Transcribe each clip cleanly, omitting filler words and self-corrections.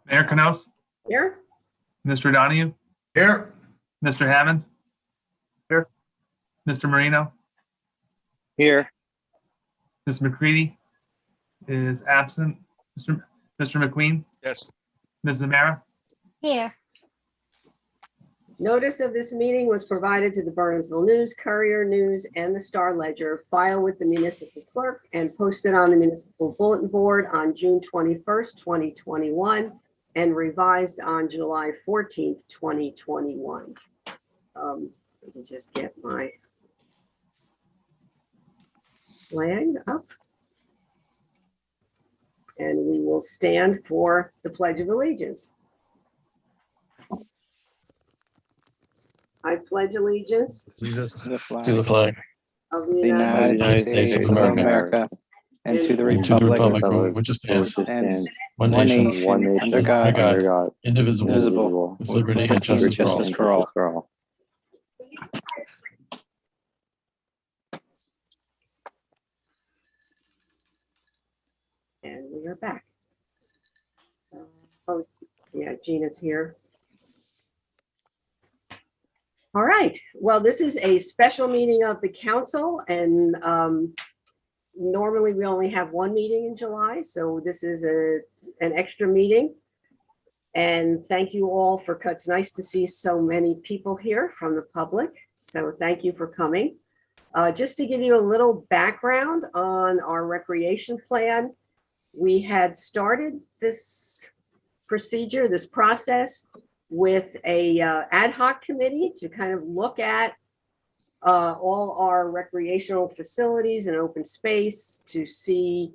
Mayor Canos, Here. Mr. Donahue, Here. Mr. Hammond. Here. Mr. Marino, Here. Ms. McCready is absent. Mr. McQueen, Yes. Ms. Zamara. Here. Notice of this meeting was provided to the Bernardsville News, Courier News, and the Star Ledger, filed with the municipal clerk and posted on the municipal bulletin board on June 21st, 2021, and revised on July 14th, 2021. Let me just get my flag up. And we will stand for the Pledge of Allegiance. I pledge allegiance To the flag. To the flag of the The United United States of America. And to the and to the republic. republic for which it stands, And one nation, under God, indivisible, indivisible, with liberty and justice for all. for all. And we are back. Oh, yeah, Gina's here. All right, well, this is a special meeting of the council, and normally we only have one meeting in July, so this is an extra meeting. And thank you all for, it's nice to see so many people here from the public, so thank you for coming. Just to give you a little background on our recreation plan, we had started this procedure, this process, with a ad hoc committee to kind of look at all our recreational facilities and open space to see,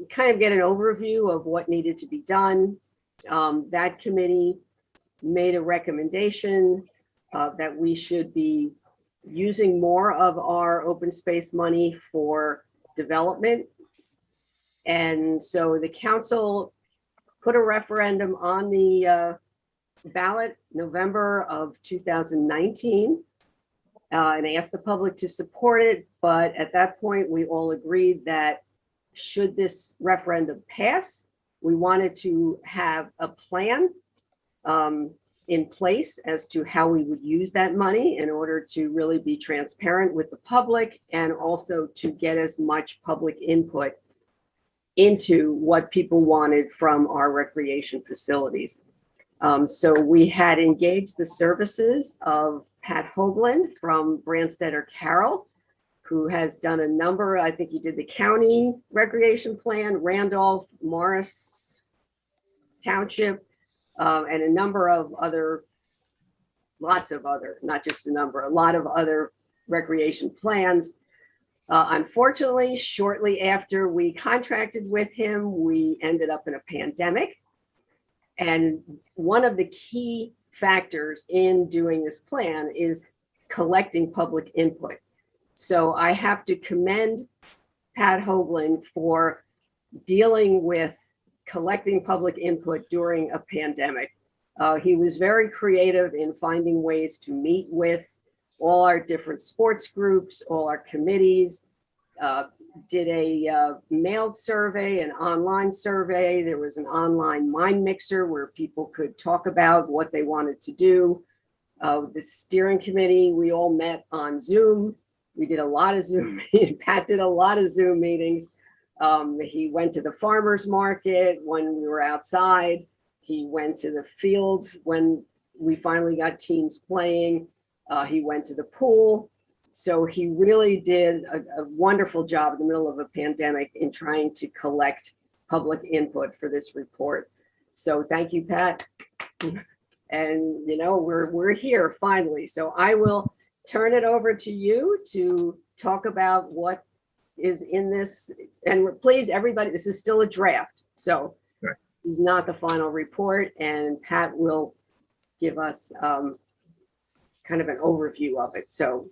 kind of get an overview of what needed to be done. That committee made a recommendation that we should be using more of our open space money for development. And so the council put a referendum on the ballot November of 2019 and asked the public to support it. But at that point, we all agreed that should this referendum pass, we wanted to have a plan in place as to how we would use that money in order to really be transparent with the public and also to get as much public input into what people wanted from our recreation facilities. So we had engaged the services of Pat Hoagland from Branstetter Carroll, who has done a number, I think he did the county recreation plan, Randolph, Morris Township, and a number of other, lots of other, not just a number, a lot of other recreation plans. Unfortunately, shortly after we contracted with him, we ended up in a pandemic. And one of the key factors in doing this plan is collecting public input. So I have to commend Pat Hoagland for dealing with collecting public input during a pandemic. He was very creative in finding ways to meet with all our different sports groups, all our committees, did a mailed survey, an online survey. There was an online mind mixer where people could talk about what they wanted to do. The steering committee, we all met on Zoom. We did a lot of Zoom. Pat did a lot of Zoom meetings. He went to the farmer's market when we were outside. He went to the fields when we finally got teams playing. He went to the pool. So he really did a wonderful job in the middle of a pandemic in trying to collect public input for this report. So thank you, Pat. And you know, we're here finally. So I will turn it over to you to talk about what is in this. And please, everybody, this is still a draft. So it's not the final report, and Pat will give us kind of an overview of it. So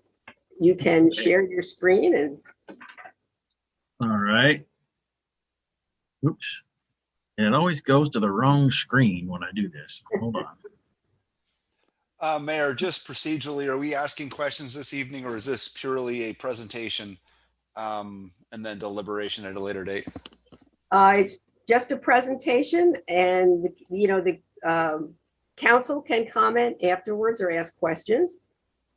you can share your screen and. All right. Oops. And it always goes to the wrong screen when I do this. Hold on. Mayor, just procedurally, are we asking questions this evening, or is this purely a presentation and then deliberation at a later date? just a presentation, and, you know, the council can comment afterwards or ask questions.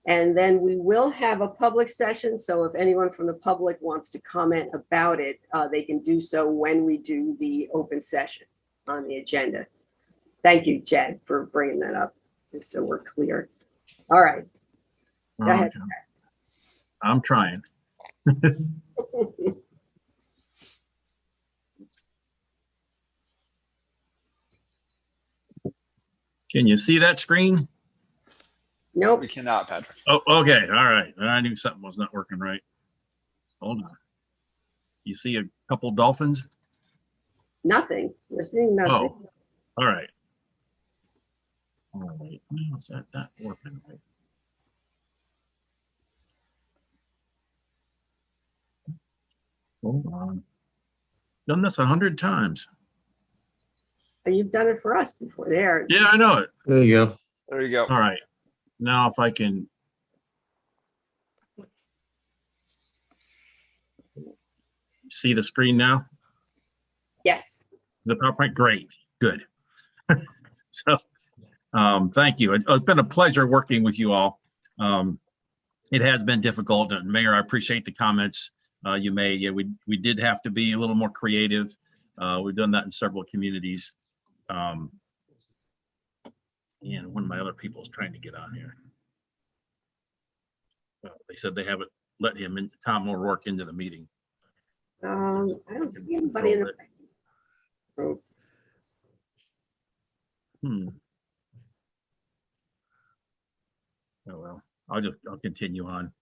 And then we will have a public session, so if anyone from the public wants to comment about it, they can do so when we do the open session on the agenda. Thank you, Jed, for bringing that up, just so we're clear. All right. Go ahead. Okay. I'm trying. Can you see that screen? Nope. We cannot, Patrick. Oh, okay. All right. I knew something was not working right. Hold on. You see a couple dolphins? Nothing. We're seeing nothing. Oh, all right. All right. Now is that not working right? Hold on. Done this 100 times. You've done it for us before. There. Yeah, I know it. There you go. There you go. All right. Now if I can. See the screen now? Yes. The PowerPoint, great, good. So, thank you. It's been a pleasure working with you all. It has been difficult, and Mayor, I appreciate the comments you made. Yeah, we did have to be a little more creative. We've done that in several communities. And one of my other people is trying to get on here. They said they haven't let him into Tom O'Rourke into the meeting. I don't see anybody in the. Oh, Oh, well, I'll continue on.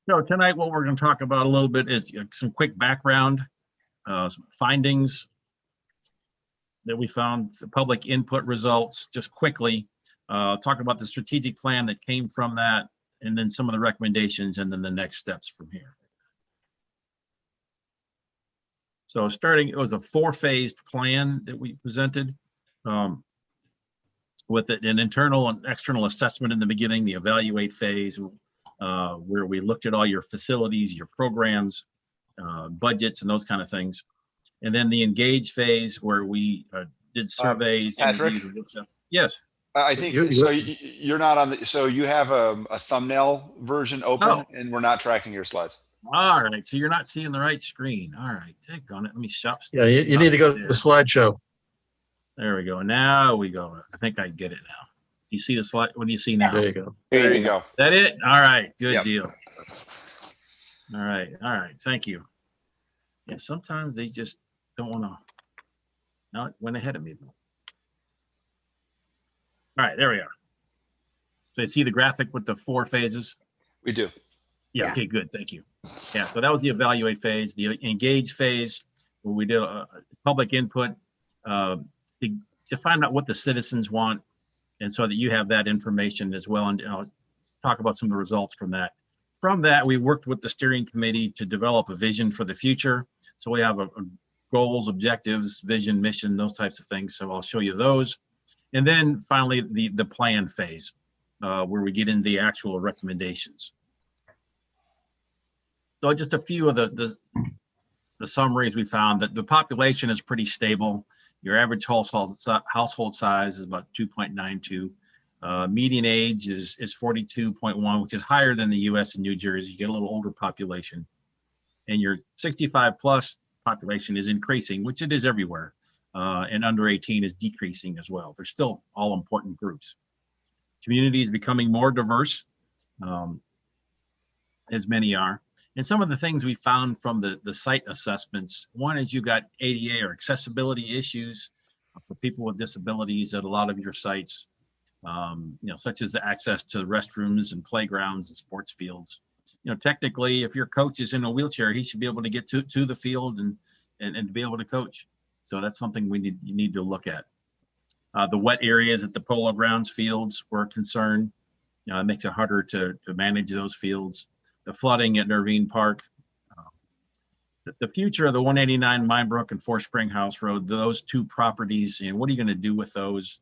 So tonight, what we're going to talk about a little bit is some quick background, some findings that we found, some public input results, just quickly. Talk about the strategic plan that came from that, and then some of the recommendations, and then the next steps from here. So starting, it was a 4-phased plan that we presented with an internal and external assessment in the beginning, the evaluate phase, where we looked at all your facilities, your programs, budgets, and those kind of things. And then the engage phase, where we did surveys. Patrick? Yes. I think so. You're not on the. So you have a thumbnail version open, and we're not tracking your slides. All right. So you're not seeing the right screen. All right. Take on it. Let me shop. Yeah, you need to go to the slideshow. There we go. Now we go. I think I get it now. You see the slide? What do you see now? There you go. There you go. Is that it? All right. Good Yep. deal. All right. All right. Thank you. Yeah. Sometimes they just don't want to. No, it went ahead of me though. All right. There we are. So you see the graphic with the 4 phases? We do. Yeah. Yeah. Okay. Good. Thank you. Yeah. So that was the evaluate phase. The engage phase, where we did a public input to find out what the citizens want, and so that you have that information as well. And I'll talk about some of the results from that. From that, we worked with the steering committee to develop a vision for the future. So we have a goals, objectives, vision, mission, those types of things. So I'll show you those. And then finally, the plan phase, where we get into the actual recommendations. So just a few of the summaries we found: that the population is pretty stable. Your average household size is about 2.92. Median age is 42.1, which is higher than the US and New Jersey. You get a little older population. And your 65 plus population is increasing, which it is everywhere. And under 18 is decreasing as well. They're still all important groups. Community is becoming more diverse, as many are. And some of the things we found from the site assessments, one is you got ADA or accessibility issues for people with disabilities at a lot of your sites, such as the access to restrooms and playgrounds and sports fields. Technically, if your coach is in a wheelchair, he should be able to get to the field and be able to coach. So that's something you need to look at. The wet areas at the Polo Grounds fields were a concern. It makes it harder to manage those fields. The flooding at Nervine Park, the future of the 189 Minebrook and Four Spring House Road, those 2 properties, and what are you going to do with those?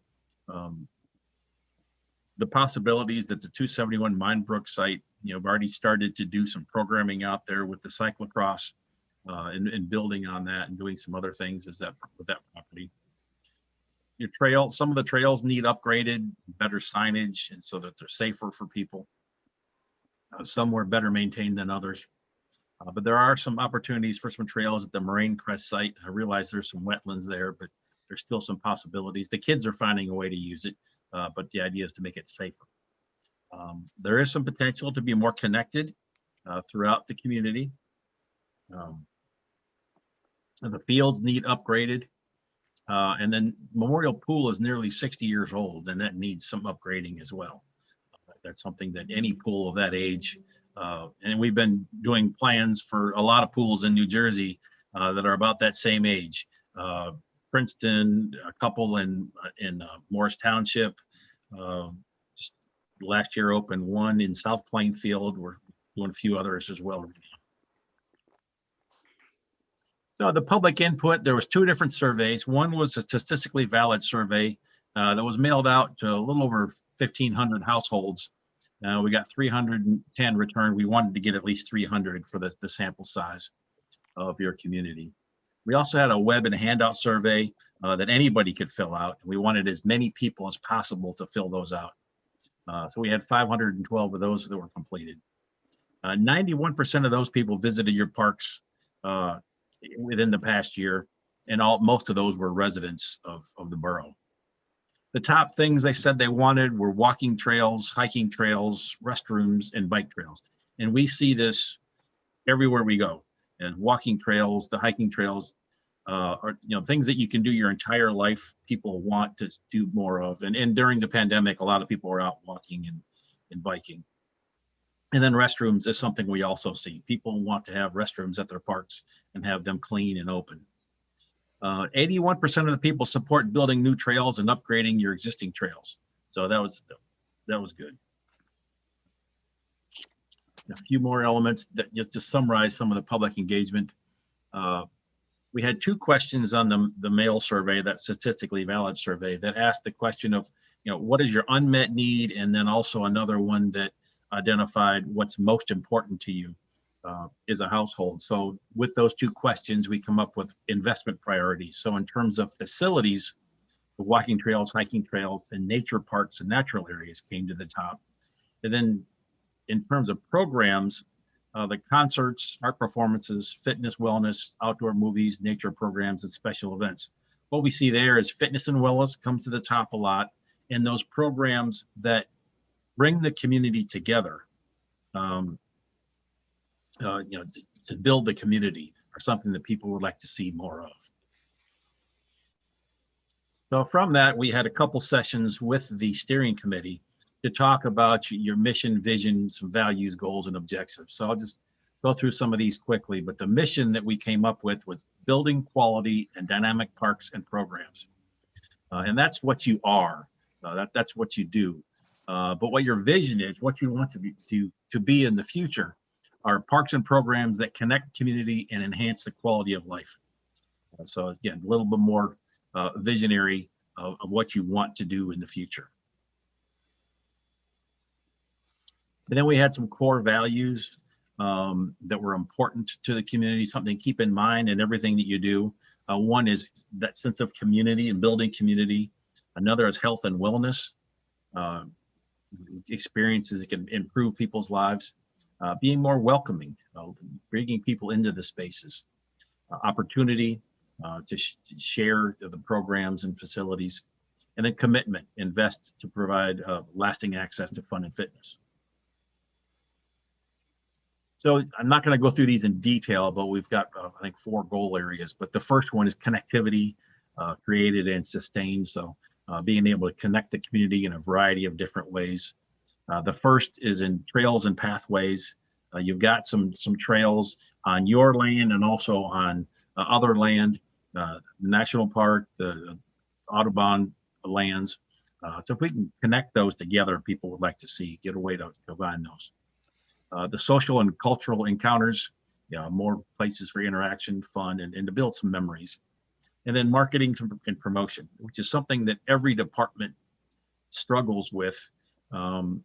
The possibilities that the 271 Minebrook site, have already started to do some programming out there with the cyclocross. and building on that and doing some other things with that property. Your trail, some of the trails need upgraded, better signage, and so that they're safer for people. Some were better maintained than others. But there are some opportunities for some trails at the Crest site. I realize there's some wetlands there, but there's still some possibilities. The kids are finding a way to use it, but the idea is to make it safer. There is some potential to be more connected throughout the community. The fields need upgraded. And then Memorial Pool is nearly 60 years old, and that needs some upgrading as well. That's something that any pool of that age, and we've been doing plans for a lot of pools in New Jersey that are about that same age. Princeton, a couple in Morris Township. Just last year opened one in South Plainfield. We're doing a few others as well. So the public input, there was 2 different surveys. One was a statistically valid survey that was mailed out to a little over 1,500 households. We got 310 returned. We wanted to get at least 300 for the sample size of your community. We also had a web and handout survey that anybody could fill out. We wanted as many people as possible to fill those out. So we had 512 of those that were completed. 91% of those people visited your parks within the past year, and most of those were residents of the borough. The top things they said they wanted were walking trails, hiking trails, restrooms, and bike trails. And we see this everywhere we go. And walking trails, the hiking trails are things that you can do your entire life. People want to do more of. And during the pandemic, a lot of people are out walking and biking. And then restrooms is something we also see. People want to have restrooms at their parks and have them clean and open. 81% of the people support building new trails and upgrading your existing trails. So that was good. A few more elements that just to summarize some of the public engagement. We had 2 questions on the mail survey, that statistically valid survey, that asked the question of, what is your unmet need? And then also another one that identified what's most important to you as a household. So with those 2 questions, we come up with investment priorities. So in terms of facilities, the walking trails, hiking trails, and nature parks and natural areas came to the top. And then in terms of programs, the concerts, art performances, fitness, wellness, outdoor movies, nature programs, and special events. What we see there is fitness and wellness comes to the top a lot. And those programs that bring the community together, to build the community are something that people would like to see more of. So from that, we had a couple sessions with the steering committee to talk about your mission, vision, some values, goals, and objectives. So I'll just go through some of these quickly, but the mission that we came up with was building quality and dynamic parks and programs. And that's what you are, that's what you do. But what your vision is, what you want to be in the future, are parks and programs that connect the community and enhance the quality of life. So again, a little bit more visionary of what you want to do in the future. And then we had some core values that were important to the community, something to keep in mind in everything that you do. One is that sense of community and building community. Another is health and wellness. Experiences that can improve people's lives. Being more welcoming, bringing people into the spaces. Opportunity to share the programs and facilities. And then commitment, invest to provide lasting access to fun and fitness. So I'm not going to go through these in detail, but we've got, I think, 4 goal areas. But the first one is connectivity, created and sustained. So being able to connect the community in a variety of different ways. The first is in trails and pathways. You've got some trails on your land and also on other land, the national park, the Audubon lands. So if we can connect those together, people would like to see, get a way to combine those. The social and cultural encounters, more places for interaction, fun, and to build some memories. And then marketing and promotion, which is something that every department struggles with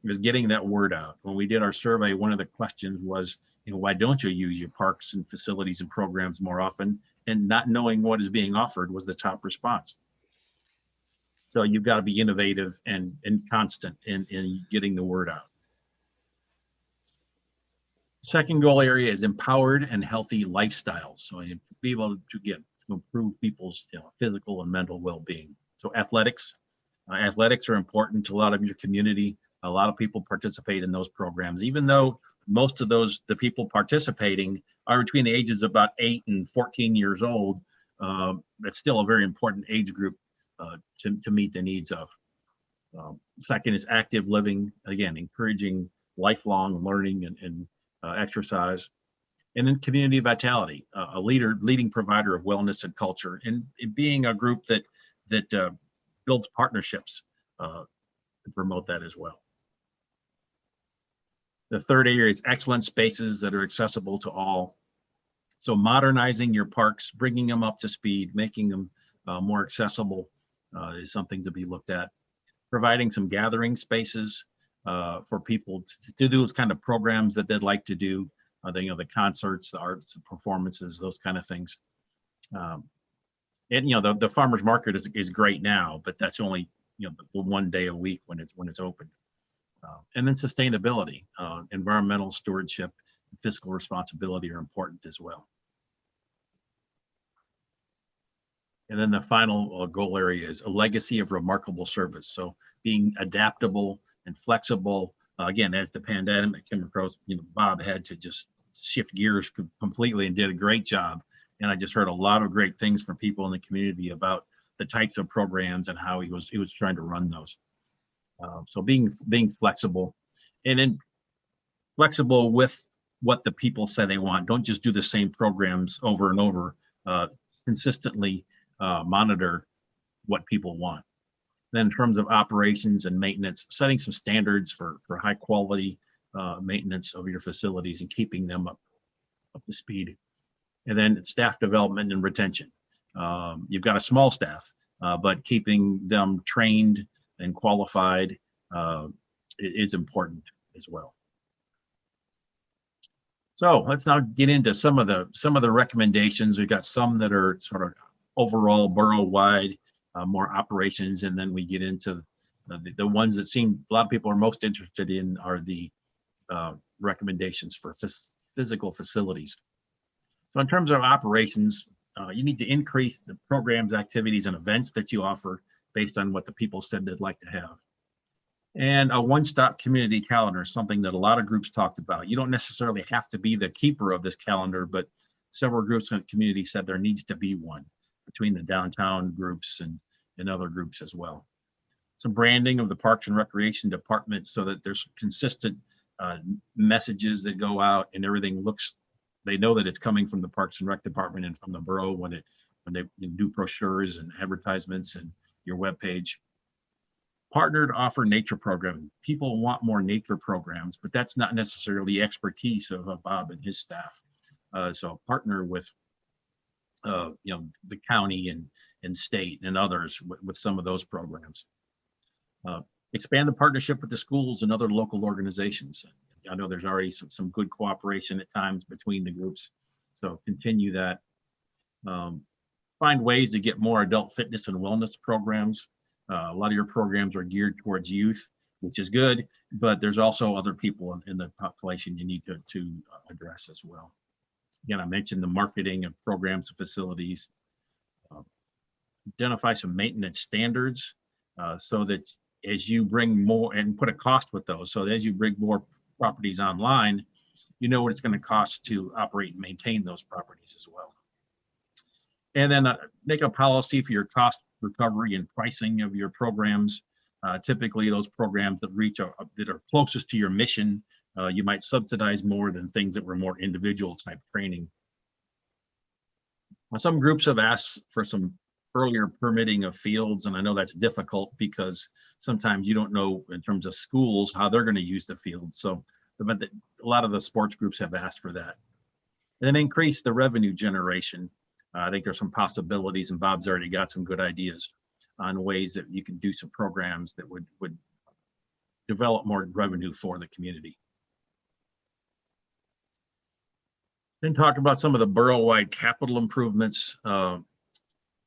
is getting that word out. When we did our survey, one of the questions was, why don't you use your parks and facilities and programs more often? And not knowing what is being offered was the top response. So you've got to be innovative and constant in getting the word out. Second goal area is empowered and healthy lifestyles. So you be able to improve people's physical and mental well-being. So athletics are important to a lot of your community. A lot of people participate in those programs, even though most of the people participating are between the ages of about 8 and 14 years old. That's still a very important age group to meet the needs of. Second is active living, again, encouraging lifelong learning and exercise. And then community vitality, a leading provider of wellness and culture, and being a group that builds partnerships to promote that as well. The third area is excellent spaces that are accessible to all. So modernizing your parks, bringing them up to speed, making them more accessible is something to be looked at. Providing some gathering spaces for people to do those kind of programs that they'd like to do, the concerts, the arts, the performances, those kind of things. And the farmers market is great now, but that's only the one day a week when it's open. And then sustainability, environmental stewardship, and fiscal responsibility are important as well. And then the final goal area is a legacy of remarkable service. So being adaptable and flexible. Again, as the pandemic came across, Bob had to just shift gears completely and did a great job. And I just heard a lot of great things from people in the community about the types of programs and how he was trying to run those. So being flexible, and then flexible with what the people say they want. Don't just do the same programs over and over. Consistently monitor what people want. Then in terms of operations and maintenance, setting some standards for high quality maintenance of your facilities and keeping them up to speed. And then staff development and retention. You've got a small staff, but keeping them trained and qualified is important as well. So let's now get into some of the recommendations. We've got some that are sort of overall borough-wide, more operations, and then we get into the ones that seem a lot of people are most interested in are the recommendations for physical facilities. So in terms of operations, you need to increase the programs, activities, and events that you offer based on what the people said they'd like to have. And a one-stop community calendar is something that a lot of groups talked about. You don't necessarily have to be the keeper of this calendar, but several groups in the community said there needs to be one between the downtown groups and other groups as well. Some branding of the Parks and Recreation Department so that there's consistent messages that go out and everything looks, they know that it's coming from the Parks and Rec Department and from the borough when they do brochures and advertisements and your webpage. Partner to offer nature programming. People want more nature programs, but that's not necessarily expertise of Bob and his staff. So partner with the county and state and others with some of those programs. Expand the partnership with the schools and other local organizations. I know there's already some good cooperation at times between the groups, so continue that. Find ways to get more adult fitness and wellness programs. A lot of your programs are geared towards youth, which is good, but there's also other people in the population you need to address as well. Again, I mentioned the marketing of programs and facilities. Identify some maintenance standards so that as you bring more, and put a cost with those, so that as you bring more properties online, you know what it's going to cost to operate and maintain those properties as well. And then make a policy for your cost recovery and pricing of your programs. Typically, those programs that that are closest to your mission, you might subsidize more than things that were more individual type training. Some groups have asked for some earlier permitting of fields, and I know that's difficult because sometimes you don't know in terms of schools how they're going to use the field. So but a lot of the sports groups have asked for that. And then increase the revenue generation. I think there's some possibilities, and Bob's already got some good ideas on ways that you can do some programs that would develop more revenue for the community. Then talk about some of the borough-wide capital improvements.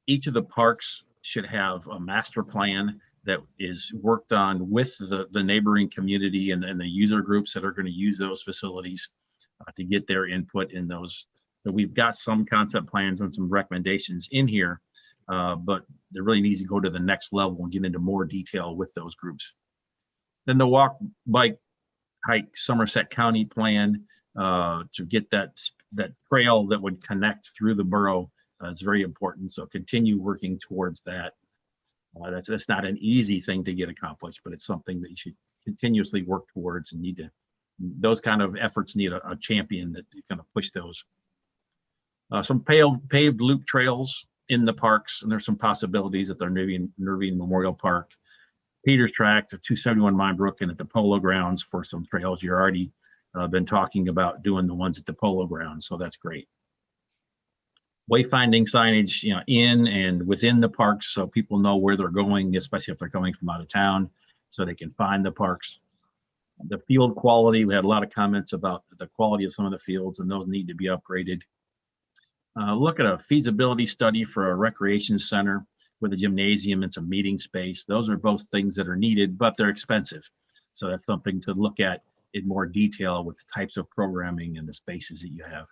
Each of the parks should have a master plan that is worked on with the neighboring community and the user groups that are going to use those facilities to get their input in those. So we've got some concept plans and some recommendations in here, but it really needs to go to the next level and get into more detail with those groups. Then the walk, bike, hike Somerset County plan to get that trail that would connect through the borough is very important. So continue working towards that. That's not an easy thing to get accomplished, but it's something that you should continuously work towards, and need to. Those kind of efforts need a champion that kind of push those. Some paved loop trails in the parks, and there's some possibilities at the Nervine Memorial Park, Peters Tract, at 271 Minebrook, and at the Polo Grounds for some trails. You're already been talking about doing the ones at the Polo Grounds, so that's great. Wayfinding signage, in and within the parks, so people know where they're going, especially if they're coming from out of town, so they can find the parks. The field quality, we had a lot of comments about the quality of some of the fields, and those need to be upgraded. Look at a feasibility study for a recreation center with a gymnasium and some meeting space. Those are both things that are needed, but they're expensive. So that's something to look at in more detail with the types of programming and the spaces that you have.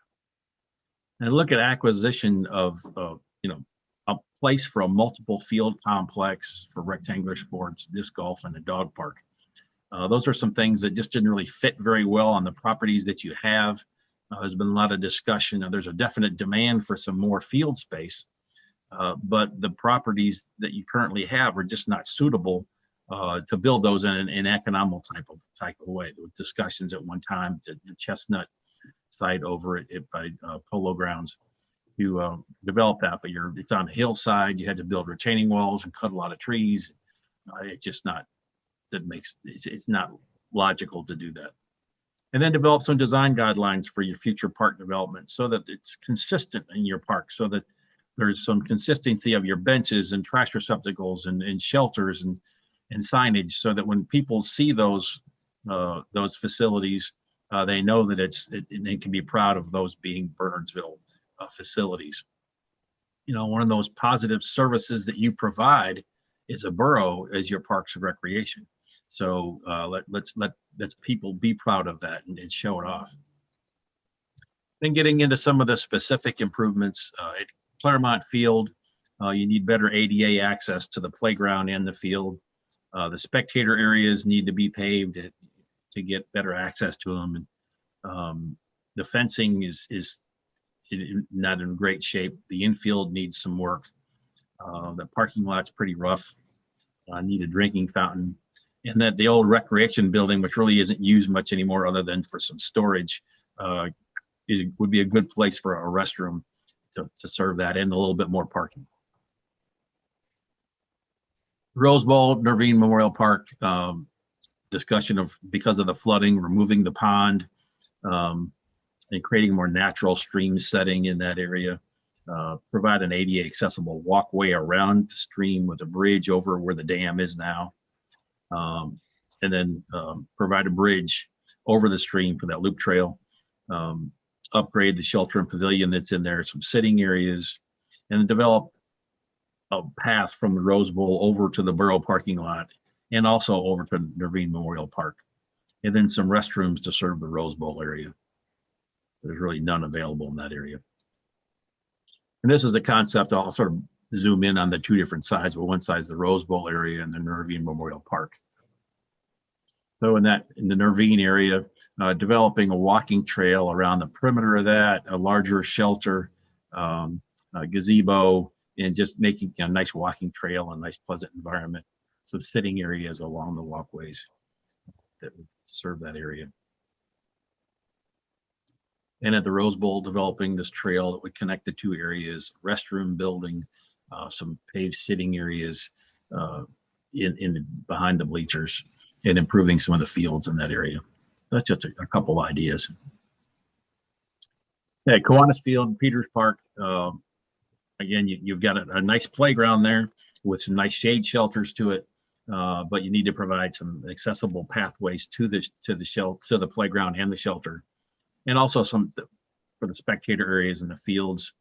And look at acquisition of, a place for a multiple field complex for rectangular sports, disc golf, and a dog park. Those are some things that just didn't really fit very well on the properties that you have. There's been a lot of discussion. There's a definite demand for some more field space, but the properties that you currently have are just not suitable to build those in an economical type of way. There were discussions at one time that the Chestnut site over at by Polo Grounds to develop that, but it's on a hillside. You had to build retaining walls and cut a lot of trees. It's just not, it's not logical to do that. And then develop some design guidelines for your future park development so that it's consistent in your park, so that there's some consistency of your benches and trash receptacles and shelters and signage, so that when people see those facilities, they know that they can be proud of those being Bernardsville facilities. One of those positive services that you provide is a borough as your parks and recreation. So let's people be proud of that and show it off. Then getting into some of the specific improvements at Claremont Field, you need better ADA access to the playground and the field. The spectator areas need to be paved to get better access to them. And the fencing is not in great shape. The infield needs some work. The parking lot's pretty rough. Need a drinking fountain. And that the old recreation building, which really isn't used much anymore other than for some storage, would be a good place for a restroom to serve that, and a little bit more parking. Rose Bowl, Nervine Memorial Park, discussion of, because of the flooding, removing the pond and creating more natural stream setting in that area. Provide an ADA accessible walkway around the stream with a bridge over where the dam is now. And then provide a bridge over the stream for that loop trail. Upgrade the shelter and pavilion that's in there, some sitting areas, and develop a path from the Rose Bowl over to the borough parking lot and also over to Nervine Memorial Park. And then some restrooms to serve the Rose Bowl area. There's really none available in that area. And this is a concept, I'll sort of zoom in on the two different sides, but one side is the Rose Bowl area and the Nervine Memorial Park. So in the Nervine area, developing a walking trail around the perimeter of that, a larger shelter, a gazebo, and just making a nice walking trail, a nice pleasant environment. Some sitting areas along the walkways that would serve that area. And at the Rose Bowl, developing this trail that would connect the two areas, restroom building, some paved sitting areas in behind the bleachers, and improving some of the fields in that area. That's just a couple ideas. Yeah, Kiwanis Field, Peters Park. Again, you've got a nice playground there with some nice shade shelters to it. but you need to provide some accessible pathways to the playground and the shelter, and also some for the spectator areas in the fields.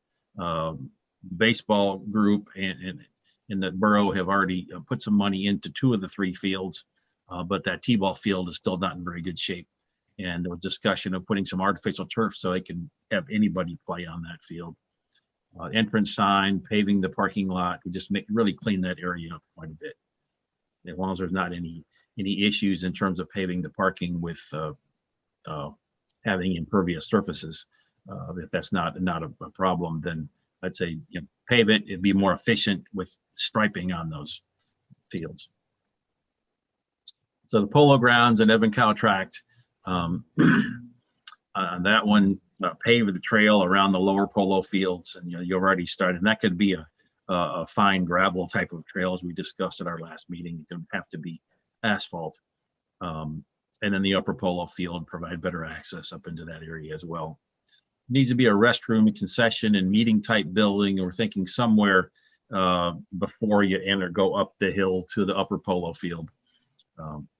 Baseball group and the borough have already put some money into 2 of the 3 fields, but that t-ball field is still not in very good shape. And there was discussion of putting some artificial turf so they can have anybody play on that field. Entrance sign, paving the parking lot, we just really clean that area up quite a bit. As long as there's not any issues in terms of paving the parking with having impervious surfaces. If that's not a problem, then I'd say pave it. It'd be more efficient with striping on those fields. So the Polo Grounds and Evan Cow Tract, that one pave the trail around the lower polo fields, and you've already started. And that could be a fine gravel type of trail, as we discussed at our last meeting. It doesn't have to be asphalt. And then the upper polo field provide better access up into that area as well. Needs to be a restroom, a concession, and meeting type building. We're thinking somewhere before you go up the hill to the upper polo field.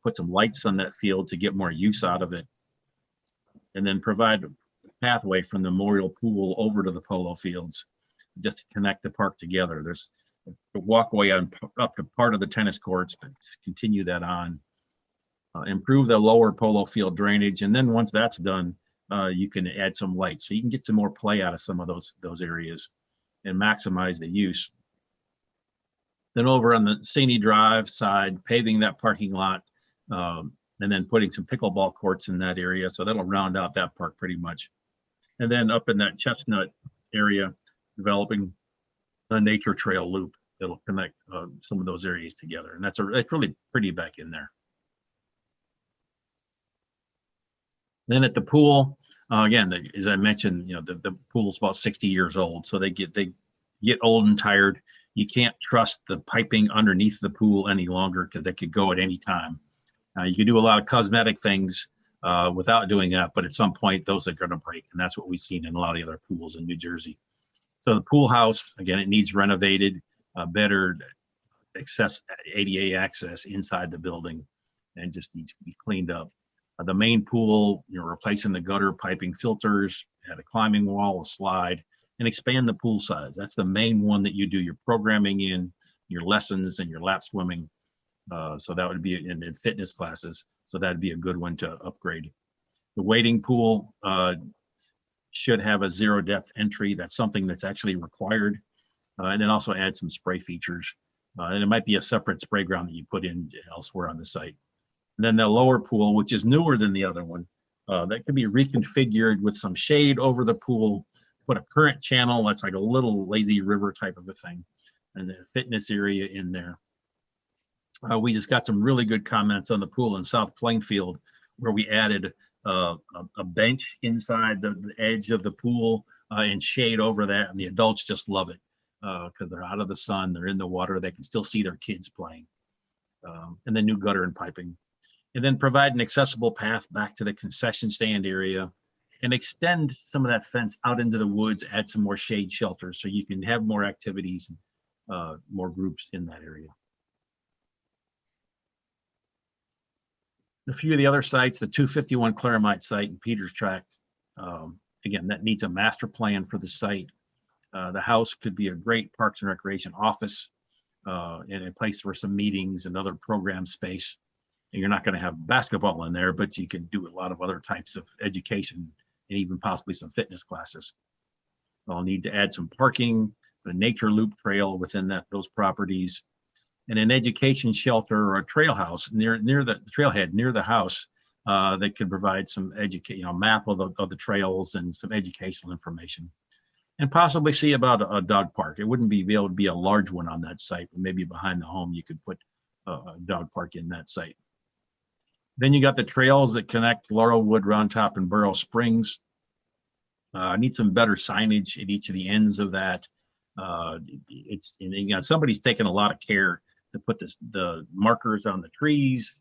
Put some lights on that field to get more use out of it, and then provide a pathway from the memorial pool over to the polo fields, just to connect the park together. There's a walkway up to part of the tennis courts, but continue that on. Improve the lower polo field drainage, and then once that's done, you can add some lights, so you can get some more play out of some of those areas and maximize the use. Then over on the Saney Drive side, paving that parking lot, and then putting some pickleball courts in that area, so that'll round out that park pretty much. And then up in that Chestnut area, developing a nature trail loop that'll connect some of those areas together, and it's really pretty back in there. Then at the pool, again, as I mentioned, the pool's about 60 years old, so they get old and tired. You can't trust the piping underneath the pool any longer because they could go at any time. You can do a lot of cosmetic things without doing that, but at some point those are going to break, and that's what we've seen in a lot of the other pools in New Jersey. So the pool house, again, it needs renovated, better ADA access inside the building, and just needs to be cleaned up. The main pool, replacing the gutter piping filters, add a climbing wall, a slide, and expand the pool size. That's the main one that you do your programming in, your lessons and your lap swimming. So that would be in fitness classes. So that'd be a good one to upgrade. The wading pool should have a 0 depth entry. That's something that's actually required. And then also add some spray features. And it might be a separate spray ground that you put in elsewhere on the site. And then the lower pool, which is newer than the other one, that can be reconfigured with some shade over the pool, put a current channel that's like a little lazy river type of a thing, and then a fitness area in there. We just got some really good comments on the pool in South Plainfield, where we added a bench inside the edge of the pool and shade over that, and the adults just love it because they're out of the sun, they're in the water, they can still see their kids playing. And then new gutter and piping. And then provide an accessible path back to the concession stand area and extend some of that fence out into the woods, add some more shade shelters so you can have more activities, more groups in that area. A few of the other sites, the 251 Claremont site and Peters Tract, again, that needs a master plan for the site. The house could be a great Parks and Recreation office and a place for some meetings and other program space. And you're not going to have basketball in there, but you can do a lot of other types of education and even possibly some fitness classes. I'll need to add some parking, a nature loop trail within those properties, and an education shelter or a trail house near the trailhead near the house that could provide some map of the trails and some educational information. And possibly see about a dog park. It wouldn't be able to be a large one on that site, but maybe behind the home you could put a dog park in that site. Then you got the trails that connect Laurelwood, Round Top, and Burrow Springs. Need some better signage at each of the ends of that. Somebody's taken a lot of care to put the markers on the trees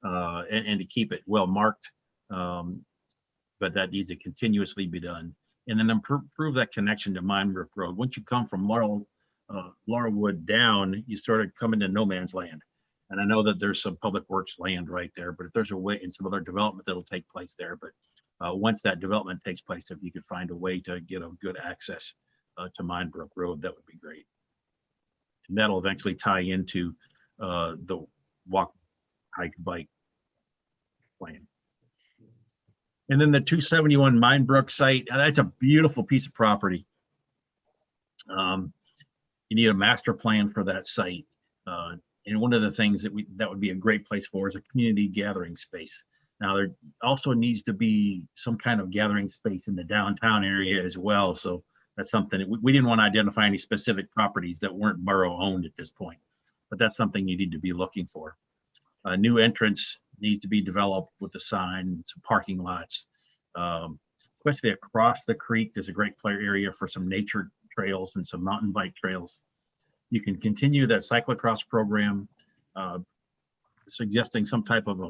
and to keep it well marked, but that needs to continuously be done. And then improve that connection to Minebrook Road. Once you come from Laurelwood down, you sort of come into no man's land. And I know that there's some public works land right there, but if there's a way and some other development that'll take place there, but once that development takes place, if you could find a way to get a good access to Minebrook Road, that would be great. And that'll eventually tie into the walk, hike, bike plan. And then the 271 Minebrook site, that's a beautiful piece of property. You need a master plan for that site. And one of the things that would be a great place for is a community gathering space. Now, there also needs to be some kind of gathering space in the downtown area as well. So that's something that we didn't want to identify any specific properties that weren't borough owned at this point, but that's something you need to be looking for. A new entrance needs to be developed with a sign, some parking lots, especially across the creek. There's a great play area for some nature trails and some mountain bike trails. You can continue that cyclocross program, suggesting some type of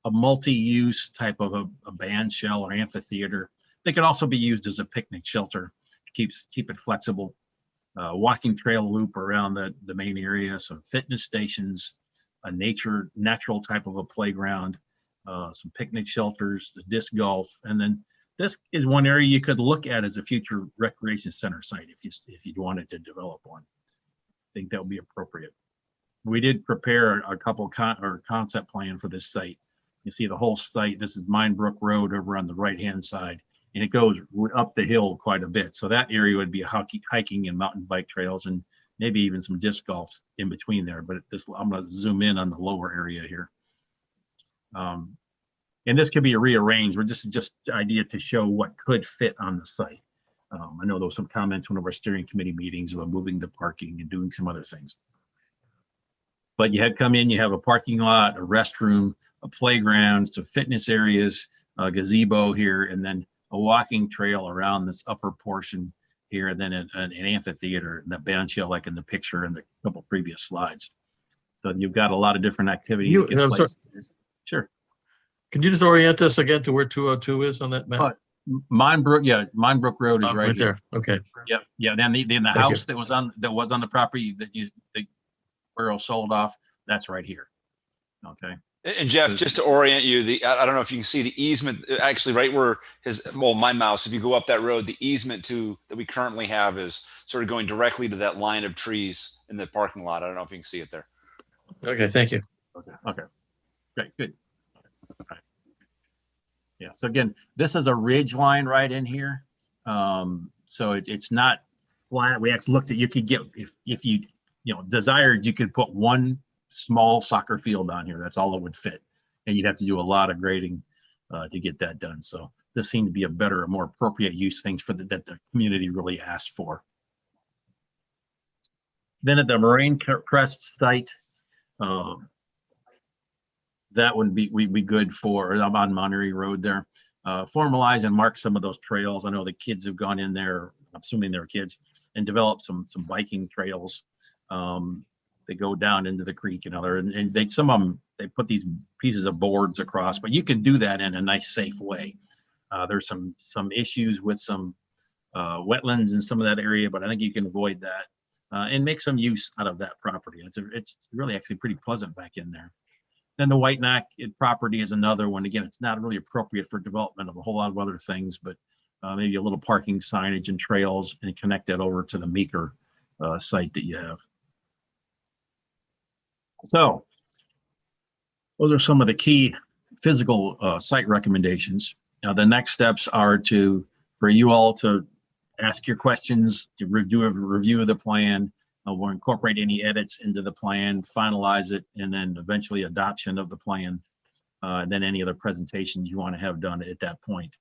a multi-use type of a band shell or amphitheater. They can also be used as a picnic shelter. Keep it flexible. Walking trail loop around the main area, some fitness stations, a natural type of a playground, some picnic shelters, the disc golf, and then this is one area you could look at as a future recreation center site if you wanted to develop one. I think that would be appropriate. We did prepare a couple concept plan for this site. You see the whole site. This is Minebrook Road over on the right-hand side, and it goes up the hill quite a bit. So that area would be hiking and mountain bike trails, and maybe even some disc golf in between there. But I'm going to zoom in on the lower area here. And this could be rearranged. This is just the idea to show what could fit on the site. I know there was some comments in one of our steering committee meetings about moving the parking and doing some other things. But you had come in, you have a parking lot, a restroom, a playground, some fitness areas, a gazebo here, and then a walking trail around this upper portion here, and then an amphitheater and the band shell like in the picture in the couple previous slides. So you've got a lot of different activities. I'm sorry. Sure. Can you just orient us again to where 202 is on that map? Minebrook Road is right there. Okay. Yep. Yeah. Then the house that was on the property that the borough sold off, that's right here. Okay. And Jeff, just to orient you, I don't know if you can see the easement, actually right where my mouse, if you go up that road, the easement that we currently have is sort of going directly to that line of trees in the parking lot. I don't know if you can see it there. Okay, thank you. Okay. Great, good. Right. Yeah, so again, this is a ridge line right in here. So it's not flat. We actually looked at, you could get, if you desired, you could put one small soccer field on here. That's all it would fit. And you'd have to do a lot of grading to get that done. So this seemed to be a better, more appropriate use things that the community really asked for. Then at the Marine Crest site, that would be good for, I'm on Monterey Road there. Formalize and mark some of those trails. I know the kids have gone in there, I'm assuming they're kids, and developed some biking trails. They go down into the creek and some of them, they put these pieces of boards across, but you can do that in a nice, safe way. There's some issues with some wetlands in some of that area, but I think you can avoid that and make some use out of that property. It's really actually pretty pleasant back in there. Then the White Neck property is another one. Again, it's not really appropriate for development of a whole lot of other things, but maybe a little parking signage and trails and connect that over to the Meeker site that you have. So those are some of the key physical site recommendations. Now, the next steps are for you all to ask your questions, to review of the plan. We'll incorporate any edits into the plan, finalize it, and then eventually adoption of the plan. Then any other presentations you want to have done at that point,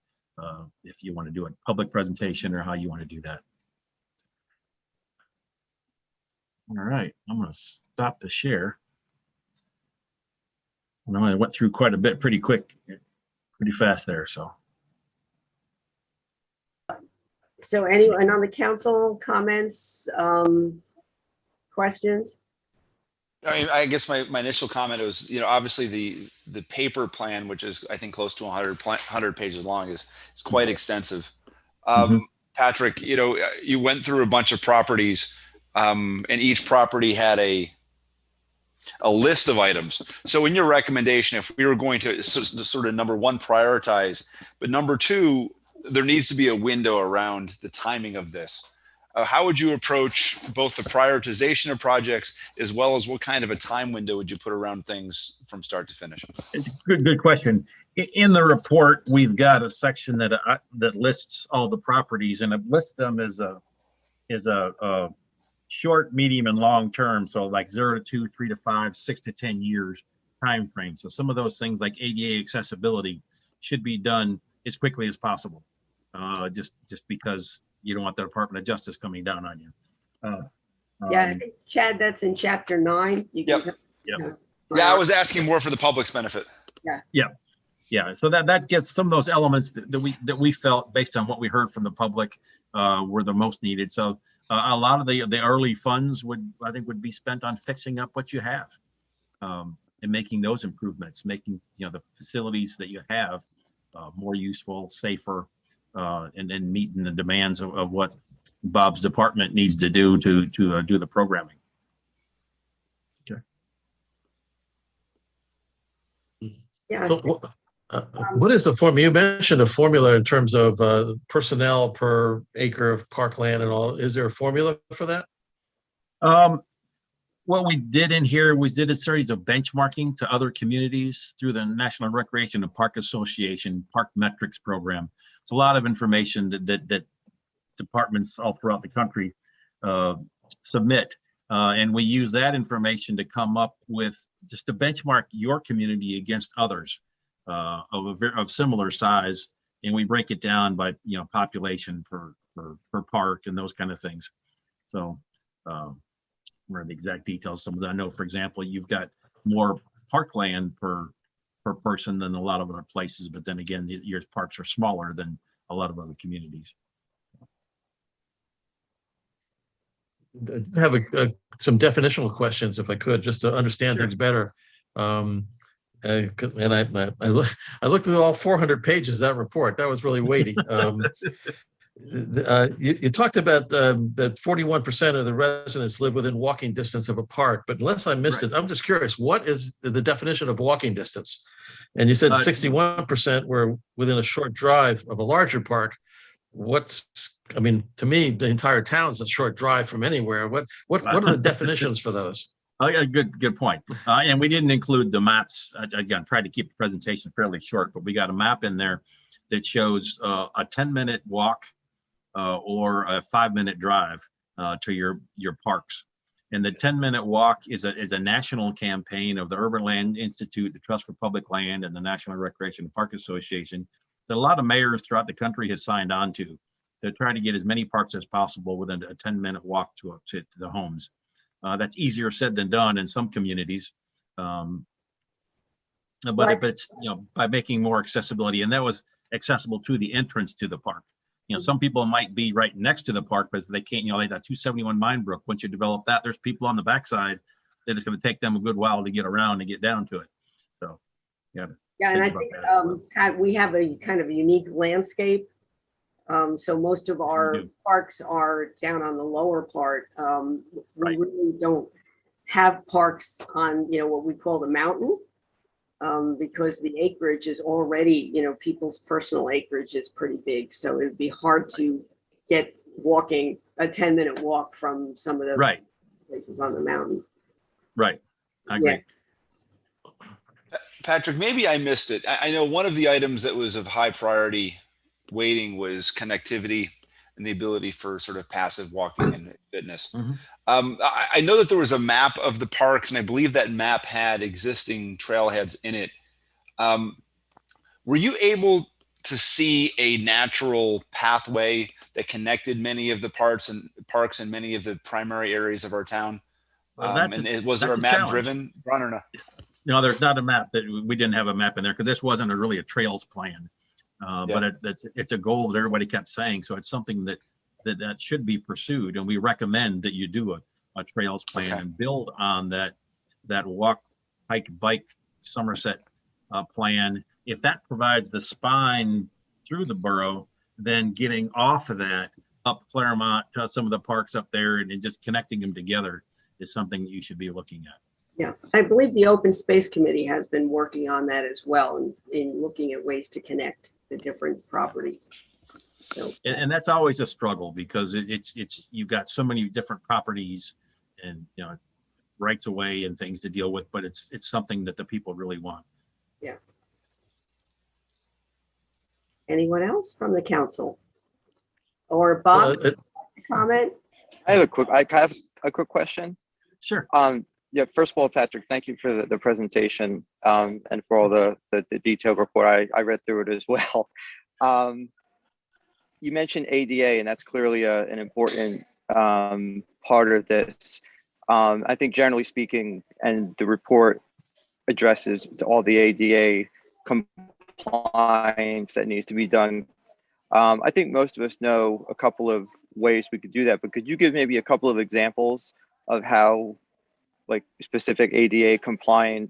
if you want to do a public presentation or how you want to do that. All right, I'm going to stop the share. I know I went through quite a bit pretty fast there. So anyone on the council, comments, questions? I mean, I guess my initial comment was, obviously the paper plan, which is I think close to 100 pages long, is quite extensive. Patrick, you went through a bunch of properties, and each property had a a list of items. So in your recommendation, if we were going to sort of number one, prioritize, but number two, there needs to be a window around the timing of this. How would you approach both the prioritization of projects as well as what kind of a time window would you put around things from start to finish? It's a good question. In the report, we've got a section that lists all the properties, and it lists them as a short, medium, and long term. So like 0 to 2, 3 to 5, 6 to 10 years time frame. So some of those things like ADA accessibility should be done as quickly as possible. Just because you don't want the Department of Justice coming down on you. Yeah, I think, Chad, that's in chapter 9. You Yep. can- Yep. Yeah, I was asking more for the public's benefit. Yeah, so that gets some of those elements that we felt based on what we heard from the public were the most needed. So a lot of the early funds I think would be spent on fixing up what you have and making those improvements, making the facilities that you have more useful, safer, and then meeting the demands of what Bob's department needs to do to do the programming. Yeah. So, what is the formula? You mentioned a formula in terms of personnel per acre of parkland and all. Is there a formula for that? What we did in here was did a series of benchmarking to other communities through the National Recreation and Park Association Park Metrics Program. It's a lot of information that departments all throughout the country submit. And we use that information to come up with just to benchmark your community against others of similar size. And we break it down by, population per park and those kind of things. So where the exact details, some of that I know, for example, you've got more parkland per person than a lot of other places, but then again, your parks are smaller than a lot of other communities. I have some definitional questions, if I could, just to understand things better. And I looked at all 400 pages of that report. That was really weighty. You talked about that 41% of the residents live within walking distance of a park, but unless I missed it, I'm just curious, what is the definition of walking distance? And you said 61% were within a short drive of a larger park. To me, the entire town's a short drive from anywhere. What are the definitions for those? Good point. And we didn't include the maps. Again, tried to keep the presentation fairly short, but we got a map in there that shows a 10-minute walk or a 5-minute drive to your parks. And the 10-minute walk is a national campaign of the Urban Land Institute, the Trust for Public Land, and the National Recreation and Park Association that a lot of mayors throughout the country has signed on to try to get as many parks as possible within a 10-minute walk to the homes. That's easier said than done in some communities. But if it's, by making more accessibility, and that was accessible to the entrance to the park. Some people might be right next to the park, but if they can't, like that 271 Minebrook, once you develop that, there's people on the backside that it's going to take them a good while to get around and get down to it. So, yeah. Yeah, and I think Pat, we have a kind of a unique landscape. So most of our parks are down on the lower part. We really don't have parks on, what we call the mountain, because the acreage is already, people's personal acreage is pretty big. So it'd be hard to get walking a 10-minute walk from some of the places on the mountain. Right. I agree. Yeah. Patrick, maybe I missed it. I know one of the items that was of high priority weighting was connectivity and the ability for sort of passive walking and fitness. Mm-hmm. I know that there was a map of the parks, and I believe that map had existing trailheads in it. Were you able to see a natural pathway that connected many of the parks and many of the primary areas of our town? Was there a map driven run or not? No, there's not a map. We didn't have a map in there because this wasn't really a trails plan. But it's a goal that everybody kept saying. So it's something that should be pursued. And we recommend that you do a trails plan and build on that walk, hike, bike, Somerset plan. If that provides the spine through the borough, then getting off of that up Claremont to some of the parks up there and just connecting them together is something that you should be looking at. Yeah, I believe the Open Space Committee has been working on that as well in looking at ways to connect the different properties. So, And that's always a struggle because it's you've got so many different properties and, you know, rights of way and things to deal with, but it's something that the people really want. anyone else from the council? Or Bob, comment? I have a quick question. Sure. Yeah, first of all, Patrick, thank you for the presentation and for all the detailed report. I read through it as well. You mentioned ADA, and that's clearly an important part of this. I think generally speaking, and the report addresses all the ADA compliance that needs to be done. I think most of us know a couple of ways we could do that, but could you give maybe a couple of examples of how, like, specific ADA compliant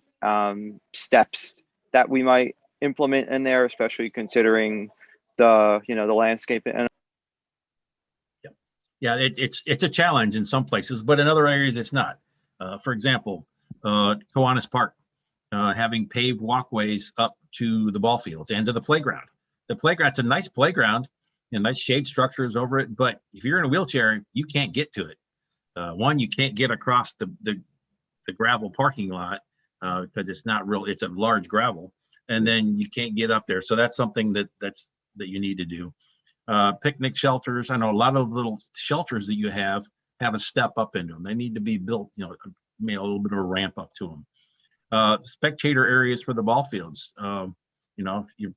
steps that we might implement in there, especially considering the landscape? And Yeah, it's a challenge in some places, but in other areas it's not. For example, Kiwanis Park, having paved walkways up to the ball fields and to the playground. The playground's a nice playground and nice shade structures over it, but if you're in a wheelchair, you can't get to it. One, you can't get across the gravel parking lot because it's not real, it's a large gravel, and then you can't get up there. So that's something that you need to do. Picnic shelters. I know a lot of little shelters that you have a step up into them. They need to be built, you know, maybe a little bit of a ramp up to them. Spectator areas for the ball fields. You know, if your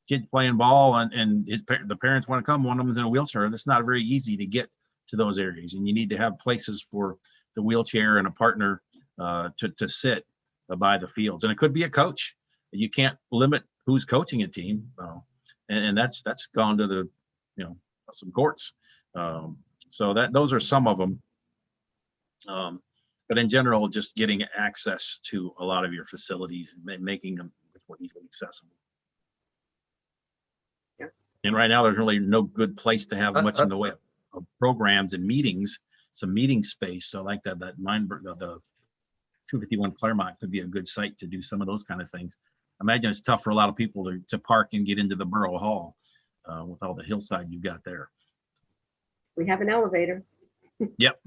kid's playing ball and the parents want to come, one of them's in a wheelchair, it's not very easy to get to those areas. And you need to have places for the wheelchair and a partner to sit by the fields. And it could be a coach. You can't limit who's coaching a team. And that's gone to the, you know, some courts. So those are some of them. But in general, just getting access to a lot of your facilities and making them more easily accessible. Yeah. And right now, there's really no good place to have much in the way of programs and meetings, some meeting space. So like that Minebrook, the 251 Claremont could be a good site to do some of those kind of things. I imagine it's tough for a lot of people to park and get into the Borough Hall with all the hillside you've got there. We have an elevator. Yep.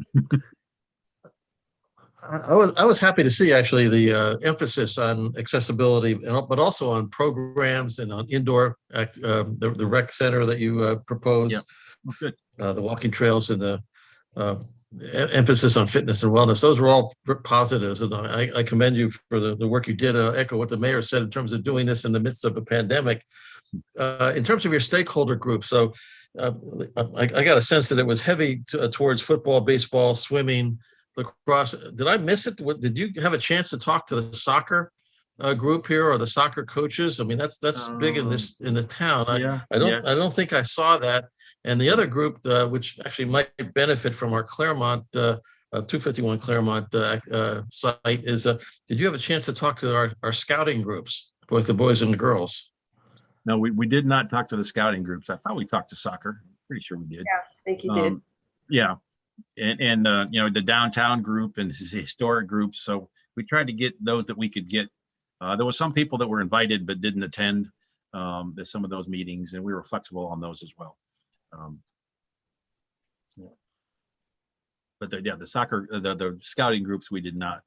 I was happy to see actually the emphasis on accessibility, but also on programs and on indoor, the rec center that you proposed. Yep. Oh, good. The walking trails and the emphasis on fitness and wellness. Those were all positives, and I commend you for the work you did. Echo what the mayor said in terms of doing this in the midst of a pandemic. In terms of your stakeholder group, so I got a sense that it was heavy towards football, baseball, swimming, lacrosse. Did I miss it? Did you have a chance to talk to the soccer group here or the soccer coaches? I mean, that's big in the town. I don't think I saw that. And the other group, which actually might benefit from our Claremont 251 Claremont site, is did you have a chance to talk to our scouting groups, both the boys and the girls? No, we did not talk to the scouting groups. I thought we talked to soccer. Pretty sure we did. Yeah, I think you did. Yeah. And you know, the downtown group and the historic groups. So we tried to get those that we could get. There were some people that were invited but didn't attend some of those meetings, and we were flexible on those as well. But the soccer, the scouting groups, we did not.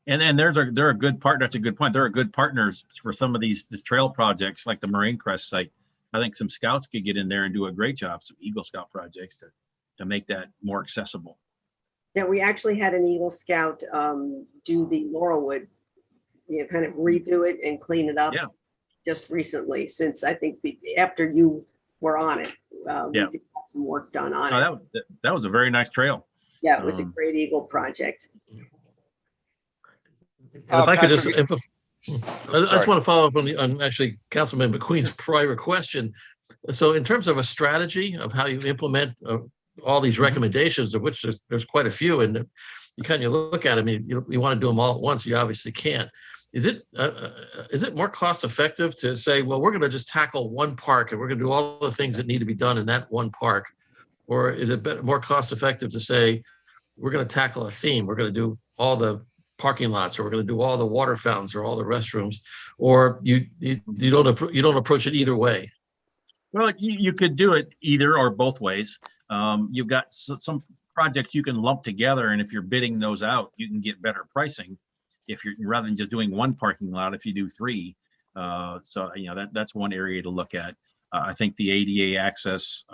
And they're a good partner. That's a good point. There are good partners for some of these trail projects, like the Marine Crest site. I think some scouts could get in there and do a great job. Some Eagle Scout projects to make that more accessible. Yeah, we actually had an Eagle Scout do the Laurelwood, you know, kind of redo it and clean it up. Yeah. Just recently, since I think after you were on it, we did have some work done on it. That was a very nice trail. Yeah, it was a great Eagle project. If I could just, Patrick, I just want to follow up on actually Councilman McQueen's prior question. So in terms of a strategy of how you implement all these recommendations, of which there's quite a few, and you kind of look at them, you want to do them all at once, you obviously can't. Is it more cost effective to say, well, we're going to just tackle one park and we're going to do all the things that need to be done in that one park? Or is it more cost effective to say, we're going to tackle a theme, we're going to do all the parking lots, or we're going to do all the water fountains or all the restrooms, or you don't approach it either way. Well, you could do it either or both ways. You've got some projects you can lump together, and if you're bidding those out, you can get better pricing. If you're rather than just doing one parking lot, if you do three, so that's one area to look at. I think the ADA access,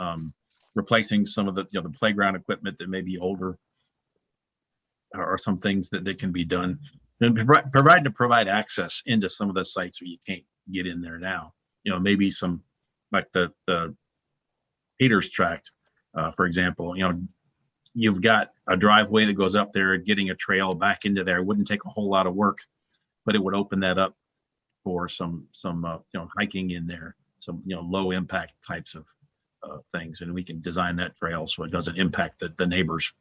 replacing some of the the playground equipment that may be older, or some things that can be done, and provide access into some of the sites where you can't get in there now. Maybe some like the Peters tract, for example. You've got a driveway that goes up there, getting a trail back into there wouldn't take a whole lot of work, but it would open that up for some hiking in there, some low impact types of things, and we can design that trail so it doesn't impact the neighbors.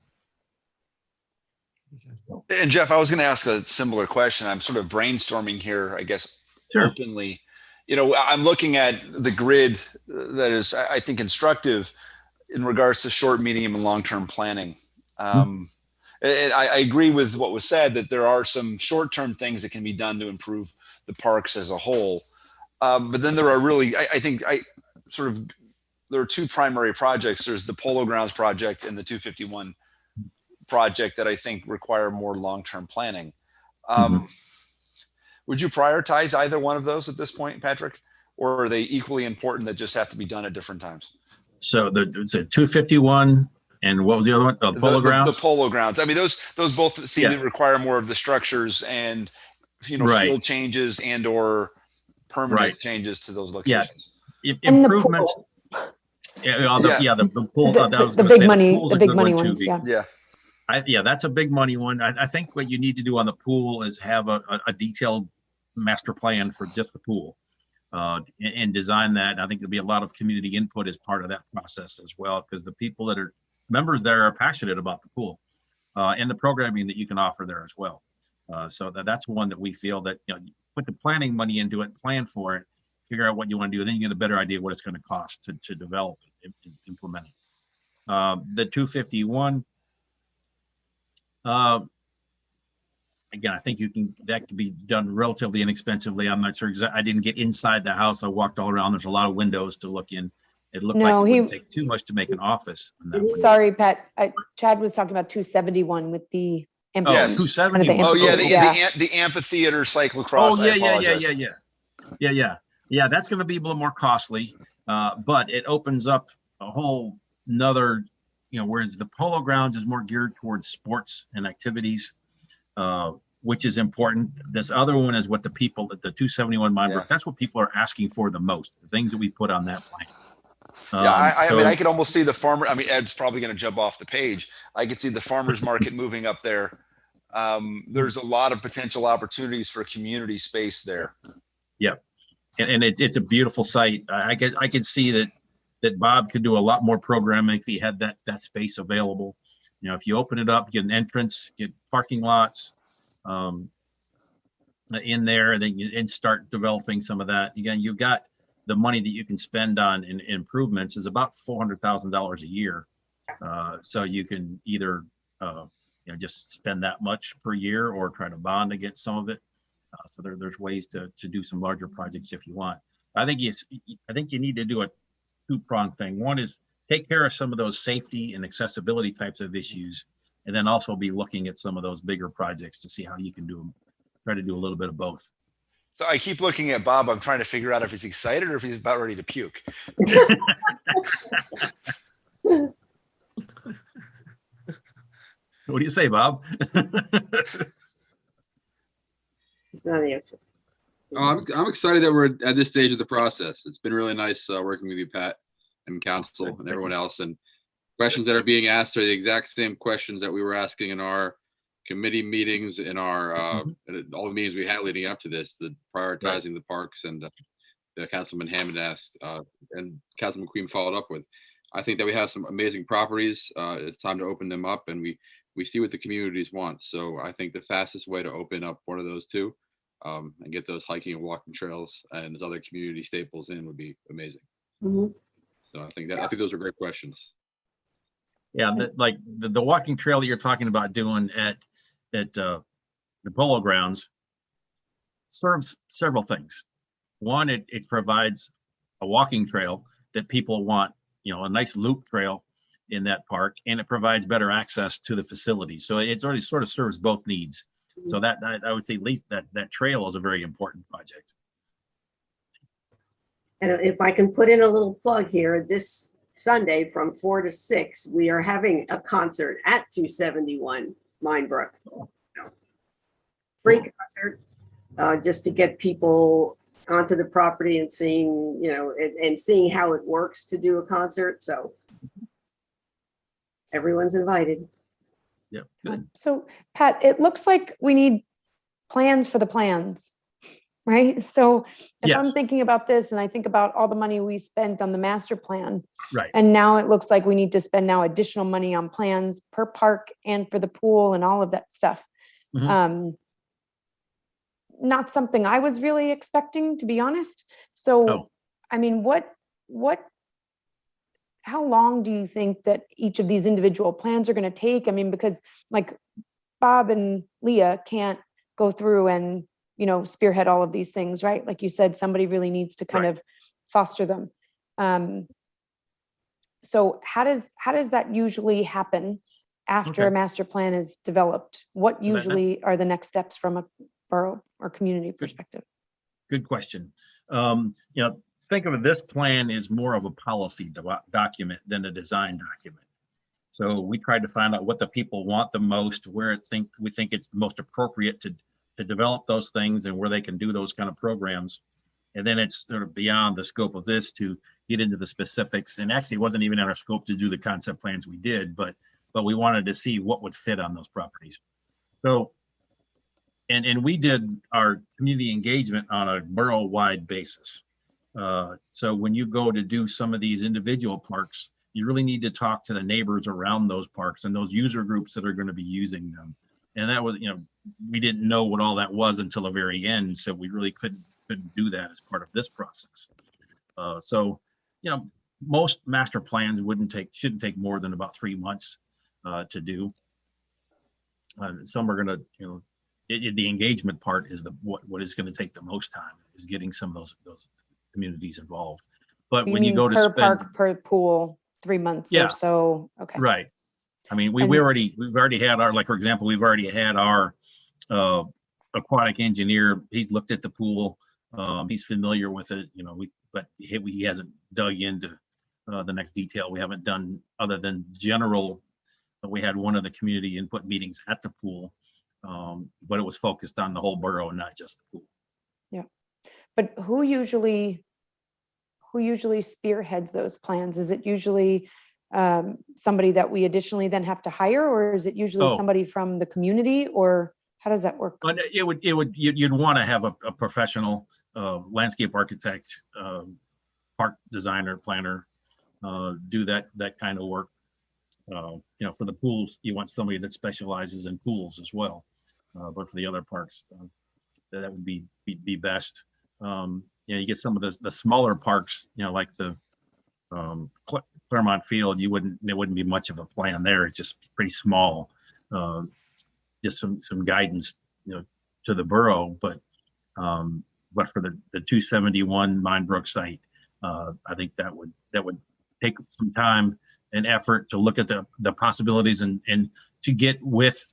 And Jeff, I was going to ask a similar question. I'm sort of brainstorming here, I guess, Sure. openly. I'm looking at the grid that is, I think, instructive in regards to short, medium, and long-term planning. And I agree with what was said, that there are some short-term things that can be done to improve the parks as a whole. But then there are really, I think, there are two primary projects. There's the Polo Grounds project and the 251 project that I think require more long-term planning. Would you prioritize either one of those at this point, Patrick? Or are they equally important that just have to be done at different times? So it's a 251, and what was the other one? Polo Grounds? The Polo Grounds. I mean, those both seem to require more of the structures and, field changes and or permanent changes to those locations. Improvements. The pool. The big money ones. Yeah. That's a big money one. I think what you need to do on the pool is have a detailed master plan for just the pool, and design that. I think there'll be a lot of community input as part of that process as well, because the people that are members there are passionate about the pool, and the programming that you can offer there as well. So that's one that we feel that, put the planning money into it, plan for it, figure out what you want to do, and then you get a better idea of what it's going to cost to develop and implement it. The 251, again, I think that can be done relatively inexpensively. I'm not sure exactly. I didn't get inside the house. I walked all around. There's a lot of windows to look in. It looked like it wouldn't take too much to make an office. Sorry, Pat. Chad was talking about 271 with the Yes. 271. Oh yeah, the amphitheater cyclocross. Yeah. That's going to be a little more costly, but it opens up a whole nother, whereas the Polo Grounds is more geared towards sports and activities, which is important. This other one is what the 271 Minebrook, that's what people are asking for the most, the things that we put on that plan. I mean, I could almost see the farmer. I mean, Ed's probably going to jump off the page. I could see the farmer's market moving up there. There's a lot of potential opportunities for community space there. Yeah. And it's a beautiful site. I could see that Bob could do a lot more programming if he had that space available. If you open it up, get an entrance, get parking lots in there, and then start developing some of that. Again, you've got the money that you can spend on improvements is about $400,000 a year. So you can either just spend that much per year or try to bond against some of it. So there's ways to do some larger projects if you want. I think you need to do a two-pronged thing. One is take care of some of those safety and accessibility types of issues, and then also be looking at some of those bigger projects to see how you can do them. Try to do a little bit of both. So I keep looking at Bob. I'm trying to figure out if he's excited or if he's about ready to puke. What do you say, Bob? It's not the answer. I'm excited that we're at this stage of the process. It's been really nice working with you, Pat, and council and everyone else. And questions that are being asked are the exact same questions that we were asking in our committee meetings, in our all the meetings we had leading up to this, the prioritizing the parks, and Councilman Hammond asked, and Councilman Queen followed up with. I think that we have some amazing properties. It's time to open them up, and we see what the communities want. So I think the fastest way to open up one of those two and get those hiking and walking trails and those other community staples in would be amazing. So I think those are great questions. Yeah, like the walking trail that you're talking about doing at the Polo Grounds serves several things. One, it provides a walking trail that people want, a nice loop trail in that park, and it provides better access to the facility. So it's already sort of serves both needs. So that I would say at least that trail is a very important project. And if I can put in a little plug here, this Sunday from 4 to 6, we are having a concert at 271 Minebrook. Free concert, just to get people onto the property and seeing, and seeing how it works to do a concert. So everyone's invited. Yeah, good. So Pat, it looks like we need plans for the plans, right? So if I'm Yes. thinking about this and I think about all the money we spent on the master plan, Right. and now it looks like we need to spend now additional money on plans per park and for the pool and all of that stuff. Mhm. Not something I was really expecting, to be honest. So, Oh. I mean, how long do you think that each of these individual plans are going to take? I mean, because like Bob and Leah can't go through and, spearhead all of these things, right? Like you said, somebody really needs to kind Right. of foster them. So how does that usually happen after a Okay. master plan is developed? What that- usually are the next steps from a borough or community perspective? Good question. Think of it, this plan is more of a policy document than a design document. So we tried to find out what the people want the most, where we think it's the most appropriate to develop those things and where they can do those kind of programs. And then it's sort of beyond the scope of this to get into the specifics. And actually, it wasn't even in our scope to do the concept plans we did, but we wanted to see what would fit on those properties. So, and we did our community engagement on a borough-wide basis. So when you go to do some of these individual parks, you really need to talk to the neighbors around those parks and those user groups that are going to be using them. And that was, we didn't know what all that was until the very end. So we really couldn't do that as part of this process. So, most master plans shouldn't take more than about 3 months to do. Some are going to, the engagement part is what is going to take the most time, is getting some of those communities involved. But when you go to per spend, park, per pool, 3 months Yeah. or so. Okay. right. I mean, we've And- already had our, like, for example, we've already had our aquatic engineer. He's looked at the pool. He's familiar with it, but he hasn't dug into the next detail. We haven't done other than general. We had one of the community input meetings at the pool, but it was focused on the whole borough, not just the pool. But who usually spearheads those plans? Is it usually somebody that we additionally then have to hire, or is it usually Oh. somebody from the community, or how does that work? But you'd want to have a professional landscape architect, park designer, planner, do that kind of work. For the pools, you want somebody that specializes in pools as well. But for the other parks, that would be best. You get some of the smaller parks, like the Claremont Field. There wouldn't be much of a plan there. It's just pretty small. Just some guidance, to the borough. But for the 271 Minebrook site, I think that would take some time and effort to look at the possibilities and to get with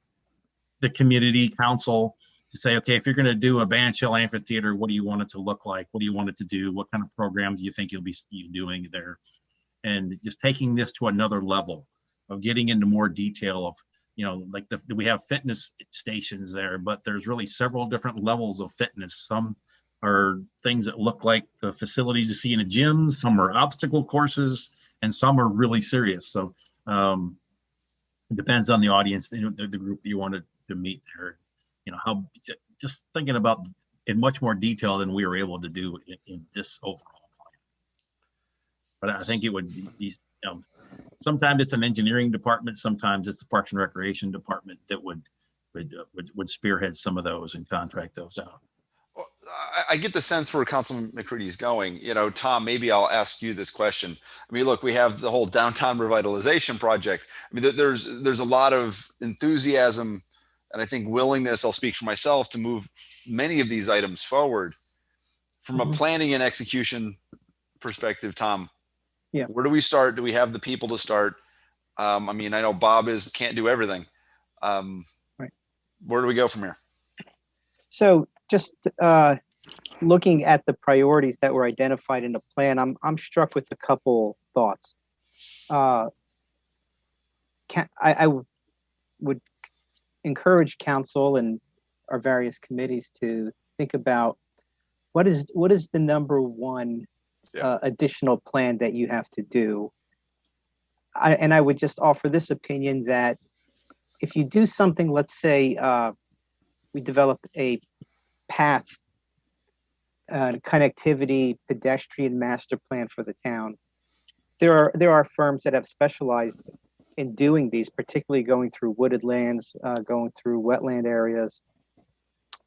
the community council to say, okay, if you're going to do a bandshell amphitheater, what do you want it to look like? What do you want it to do? What kind of programs do you think you'll be doing there? And just taking this to another level of getting into more detail of, like we have fitness stations there, but there's really several different levels of fitness. Some are things that look like the facilities you see in a gym, some are obstacle courses, and some are really serious. So it depends on the audience, the group that you wanted to meet there. How just thinking about in much more detail than we were able to do in this overall plan. But I think it would be, sometimes it's an engineering department, sometimes it's the Parks and Recreation department that would spearhead some of those and contract those out. Well, I get the sense where Councilman McCready is going. Tom, maybe I'll ask you this question. I mean, look, we have the whole downtown revitalization project. I mean, there's a lot of enthusiasm and I think willingness, I'll speak for myself, to move many of these items forward. From a planning and execution perspective, Tom, Yeah. where do we start? Do we have the people to start? I mean, I know Bob can't do everything. Right. Where do we go from here? So just looking at the priorities that were identified in the plan, I'm struck with a couple thoughts. I would encourage council and our various committees to think about what is the number one additional plan that you have to do. I would just offer this opinion that if you do something, let's say we develop a path connectivity pedestrian master plan for the town. There are firms that have specialized in doing these, particularly going through wooded lands, going through wetland areas.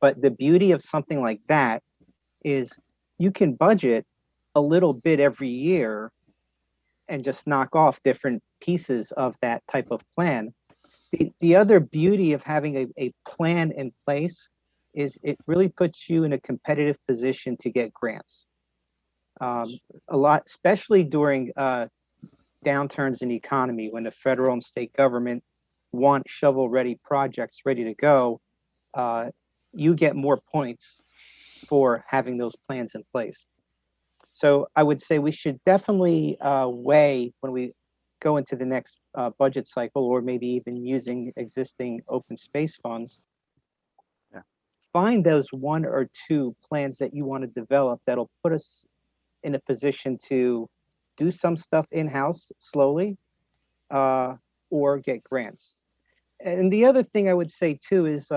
But the beauty of something like that is you can budget a little bit every year and just knock off different pieces of that type of plan. The other beauty of having a plan in place is it really puts you in a competitive position to get grants. A lot, especially during downturns in the economy, when the federal and state government want shovel-ready projects ready to go, you get more points for having those plans in place. So I would say we should definitely weigh when we go into the next budget cycle, or maybe even using existing open space funds. Find those one or two plans that you want to develop that'll put us in a position to do some stuff in-house slowly, or get grants. And the other thing I would say too is,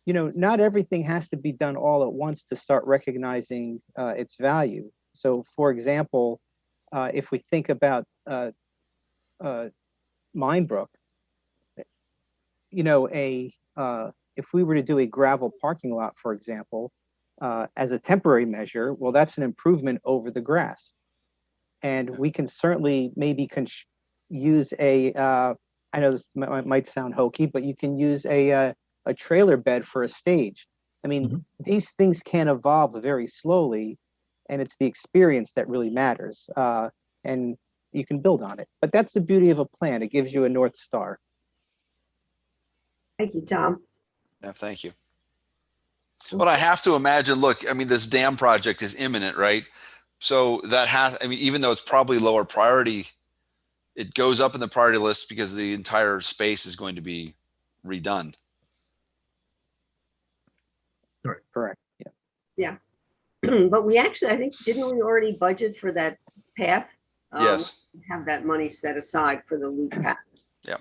not everything has to be done all at once to start recognizing its value. So for example, if we think about Minebrook, if we were to do a gravel parking lot, for example, as a temporary measure, well, that's an improvement over the grass. And we can certainly maybe use I know this might sound hokey, but you can use a trailer bed for a stage. I mean, these things can evolve very slowly, and it's the experience that really matters. And you can build on it. But that's the beauty of a plan. It gives you a North Star. Thank you, Tom. Yeah, thank you. Well, I have to imagine, look, I mean, this dam project is imminent, right? So even though it's probably lower priority, it goes up in the priority list because the entire space is going to be redone. Correct. Yeah. But we actually, I think, didn't we already budget for that path? Yes. Have that money set aside for the loop path. Yeah.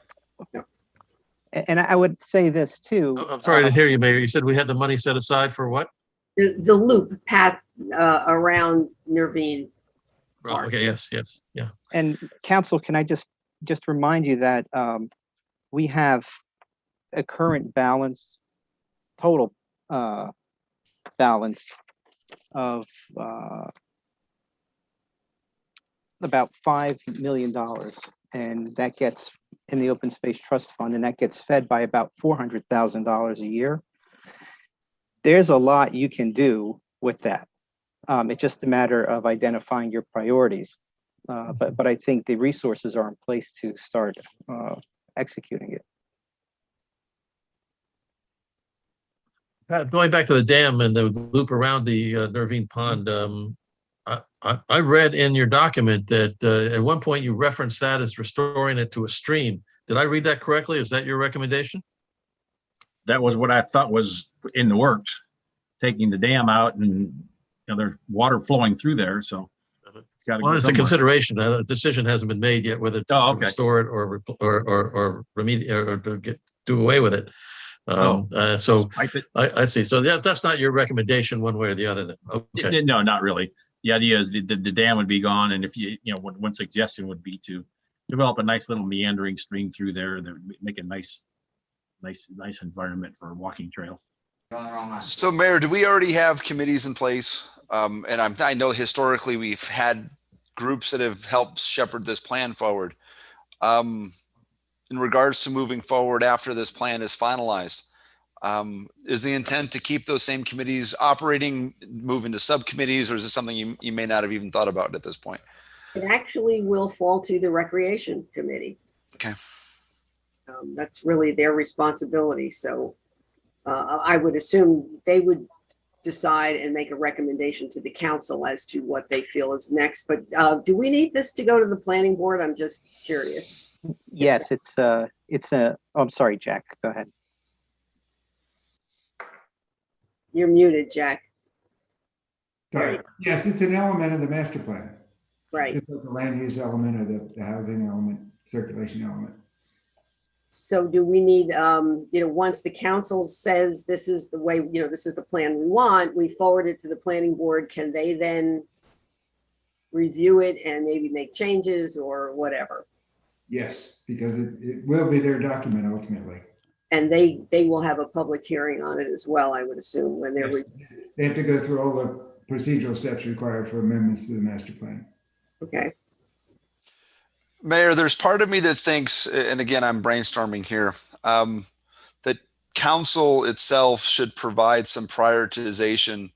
And I would say this too. I'm sorry to hear you, Mayor. You said we had the money set aside for what? The loop path around Nervine. Oh, okay, yes, yeah. And council, can I just remind you that we have a current balance, total balance of about $5 million, and that gets in the open space trust fund, and that gets fed by about $400,000 a year. There's a lot you can do with that. It's just a matter of identifying your priorities. But I think the resources are in place to start executing it. Pat, going back to the dam and the loop around the Nervine Pond, I read in your document that at one point you referenced that as restoring it to a stream. Did I read that correctly? Is that your recommendation? That was what I thought was in the works, taking the dam out, and there's water flowing through there, so it's got to go Well, it's a somewhere. consideration. A decision hasn't been made yet whether to Okay. restore it or remediate or to do away with it. So Pipe it. I see. So that's not your recommendation one way or the other then. Okay. No, not really. The idea is the dam would be gone, and if one suggestion would be to develop a nice little meandering stream through there that would make a nice environment for a walking trail. So, Mayor, do we already have committees in place? And I know historically we've had groups that have helped shepherd this plan forward. in regards to moving forward after this plan is finalized? Is the intent to keep those same committees operating, move into subcommittees, or is this something you may not have even thought about at this point? It actually will fall to the Recreation Committee. Okay. That's really their responsibility. So I would assume they would decide and make a recommendation to the council as to what they feel is next. But do we need this to go to the planning board? I'm just curious. Yes, oh, I'm sorry, Jack, go ahead. You're muted, Jack. Sorry. Yes, it's an element of the master plan. Right. Just like the land use element or the housing element, circulation element. So do we need, once the council says this is the way, this is the plan we want, we forward it to the planning board, can they then review it and maybe make changes or whatever? Yes, because it will be their document ultimately. And they will have a public hearing on it as well, I would assume, when they're. Yes. They have to go through all the procedural steps required for amendments to the master plan. Okay. Mayor, there's part of me that thinks, and again, I'm brainstorming here, that council itself should provide some prioritization,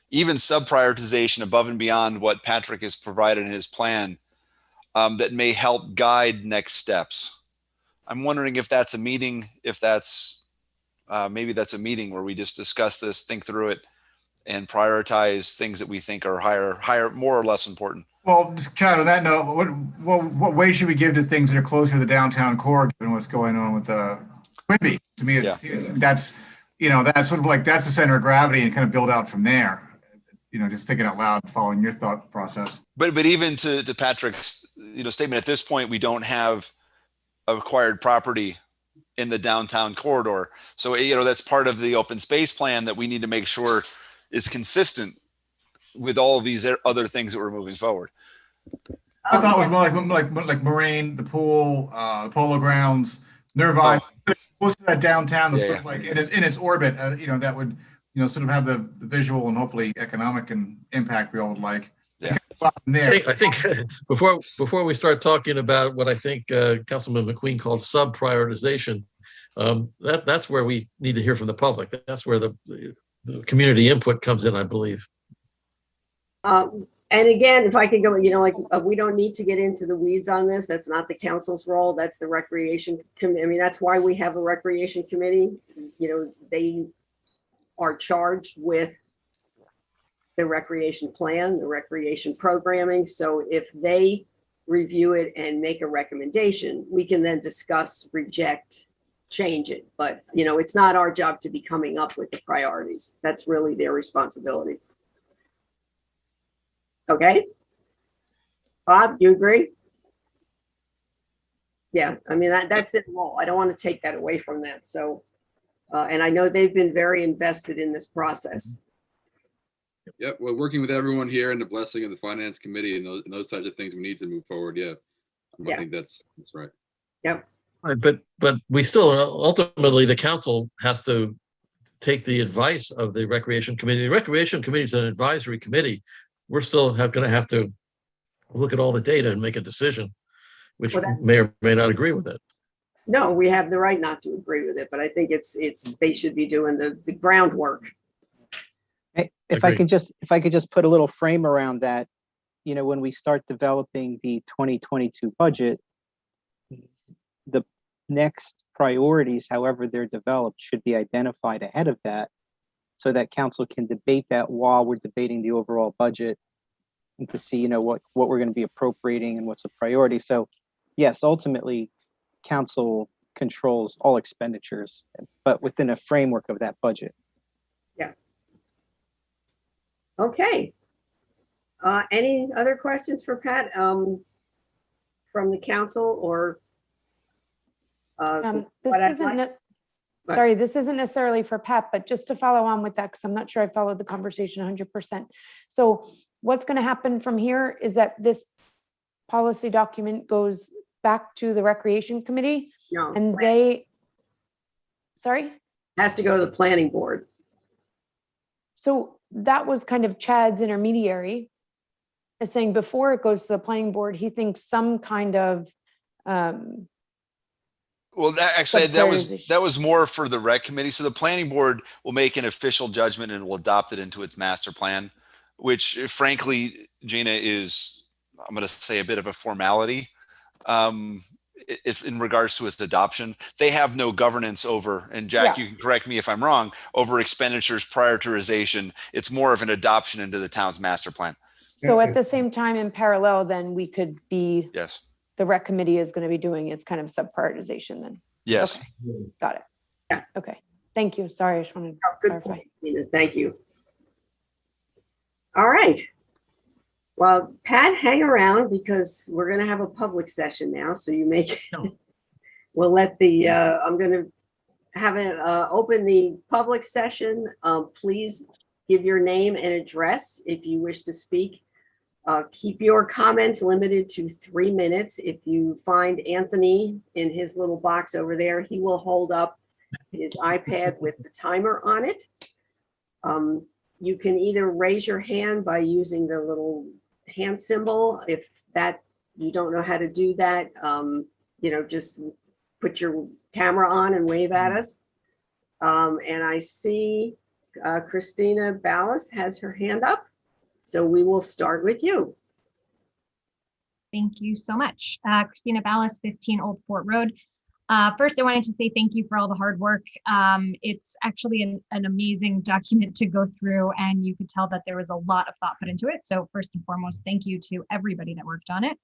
even sub-prioritization above and beyond what Patrick has provided in his plan, that may help guide next steps. I'm wondering if that's a meeting, if that's, maybe that's a meeting where we just discuss this, think through it, and prioritize things that we think are higher, more or less important. Well, just kind of on that note, what weight should we give to things that are closer to the downtown core, given what's going on with the Quimby? To me, that's sort of like, that's the center of gravity, and kind of build out from there. Just thinking out loud, following your thought process. But even to Patrick's statement, at this point, we don't have acquired property in the downtown corridor. So, that's part of the open space plan that we need to make sure is consistent with all of these other things that we're moving forward. I thought it was more like Moraine, the pool, Polo Grounds, Nervine, close to that downtown, that's sort of like in its orbit, that would, sort of have the visual and hopefully economic and impact we all would like. Yeah. I think before we start talking about what I think Councilman McQueen calls sub-prioritization, that's where we need to hear from the public. That's where the community input comes in, I believe. And again, if I could go, we don't need to get into the weeds on this. That's not the council's role. That's the recreation committee. I mean, that's why we have a recreation committee. They are charged with the recreation plan, the recreation programming. So if they review it and make a recommendation, we can then discuss, reject, change it. But, it's not our job to be coming up with the priorities. That's really their responsibility. Okay. Bob, you agree? Yeah, I mean, that's their role. I don't want to take that away from them. So, and I know they've been very invested in this process. Yep. Well, working with everyone here and the blessing of the finance committee and those types of things, we need to move forward. Yeah. I think that's right. Yep. Right, but we still ultimately the council has to take the advice of the recreation committee. The recreation committee is an advisory committee. We're still going to have to look at all the data and make a decision, which may or may not agree with it. No, we have the right not to agree with it, but I think they should be doing the groundwork. If I could just put a little frame around that, when we start developing the 2022 budget, the next priorities, however they're developed, should be identified ahead of that, so that council can debate that while we're debating the overall budget, and to see, what we're going to be appropriating and what's a priority. So yes, ultimately, council controls all expenditures, but within a framework of that budget. Yeah. Okay. Any other questions for Pat from the council or? This isn't necessarily for Pat, but just to follow on with that, because I'm not sure I followed the conversation 100%. So what's going to happen from here is that this policy document goes back to the recreation committee, and has to go to the planning board. So that was kind of Chad's intermediary, is saying before it goes to the planning board, he thinks some kind of Well, actually, Subprioritization. that was more for the rec committee. So the planning board will make an official judgment and will adopt it into its master plan, which frankly, Gina, is, I'm going to say, a bit of a formality. If in regards to its adoption, they have no governance over, and Jack, Yeah. you can correct me if I'm wrong, over expenditures prioritization. It's more of an adoption into the town's master plan. So at the same time, in parallel, then we could be, Yes. the rec committee is going to be doing its kind of sub-prioritization then. Yes. Okay. Got it. Yeah. Okay. Thank you. Sorry, I just wanted to Oh, good clarify. point, Nina. Thank you. All right. Well, Pat, hang around because we're going to have a public session now. So you make, No. we'll let the, I'm going to have it open the public session. Please give your name and address if you wish to speak. Keep your comments limited to 3 minutes. If you find Anthony in his little box over there, he will hold up his iPad with the timer on it. You can either raise your hand by using the little hand symbol. If that you don't know how to do that, just put your camera on and wave at us. And I see Christina Ballas has her hand up. So we will start with you. Thank you so much. Christina Ballas, 15 Old Fort Road. First, I wanted to say thank you for all the hard work. It's actually an amazing document to go through, and you could tell that there was a lot of thought put into it. So first and foremost, thank you to everybody that worked on it.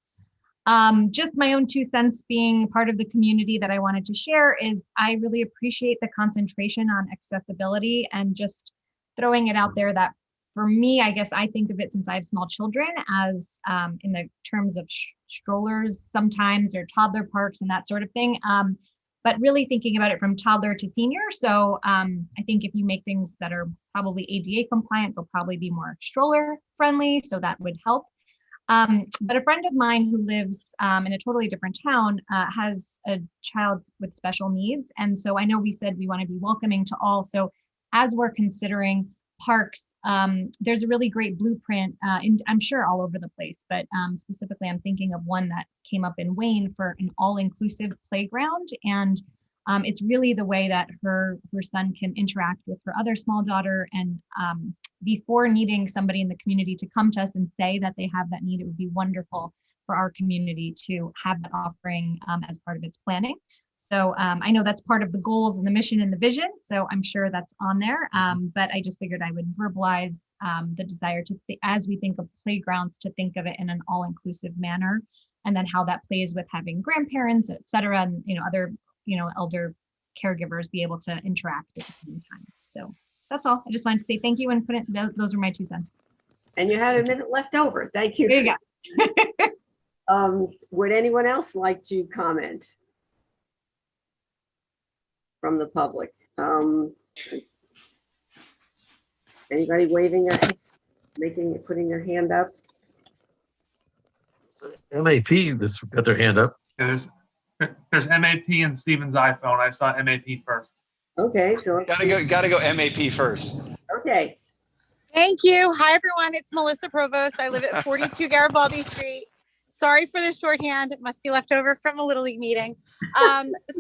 Just my own 2 cents being part of the community that I wanted to share is I really appreciate the concentration on accessibility and just throwing it out there that for me, I guess I think of it, since I have small children, as in the terms of strollers sometimes, or toddler parks and that sort of thing. But really thinking about it from toddler to senior. So I think if you make things that are probably ADA compliant, they'll probably be more stroller friendly. So that would help. But a friend of mine who lives in a totally different town has a child with special needs. And so I know we said we want to be welcoming to all. So as we're considering parks, there's a really great blueprint, and I'm sure all over the place, but specifically I'm thinking of one that came up in Wayne for an all-inclusive playground. And it's really the way that her son can interact with her other small daughter. And before needing somebody in the community to come to us and say that they have that need, it would be wonderful for our community to have that offering as part of its planning. So I know that's part of the goals and the mission and the vision, so I'm sure that's on there. But I just figured I would verbalize the desire to, as we think of playgrounds, to think of it in an all-inclusive manner, and then how that plays with having grandparents, et cetera, and other elder caregivers be able to interact at the same time. So that's all. I just wanted to say thank you and put it. Those are my 2 cents. And you had a minute left over. Thank you. There you go. Would anyone else like to comment from the public? Anybody waving their hand, putting their hand up? MAP that's got their hand up. Yeah, there's MAP and Steven's iPhone. I saw MAP first. Okay, so Gotta go MAP first. okay. Thank you. Hi, everyone. It's Melissa Provost. I live at 42 Garibaldi Street. Sorry for the shorthand. It must be left over from a Little League meeting.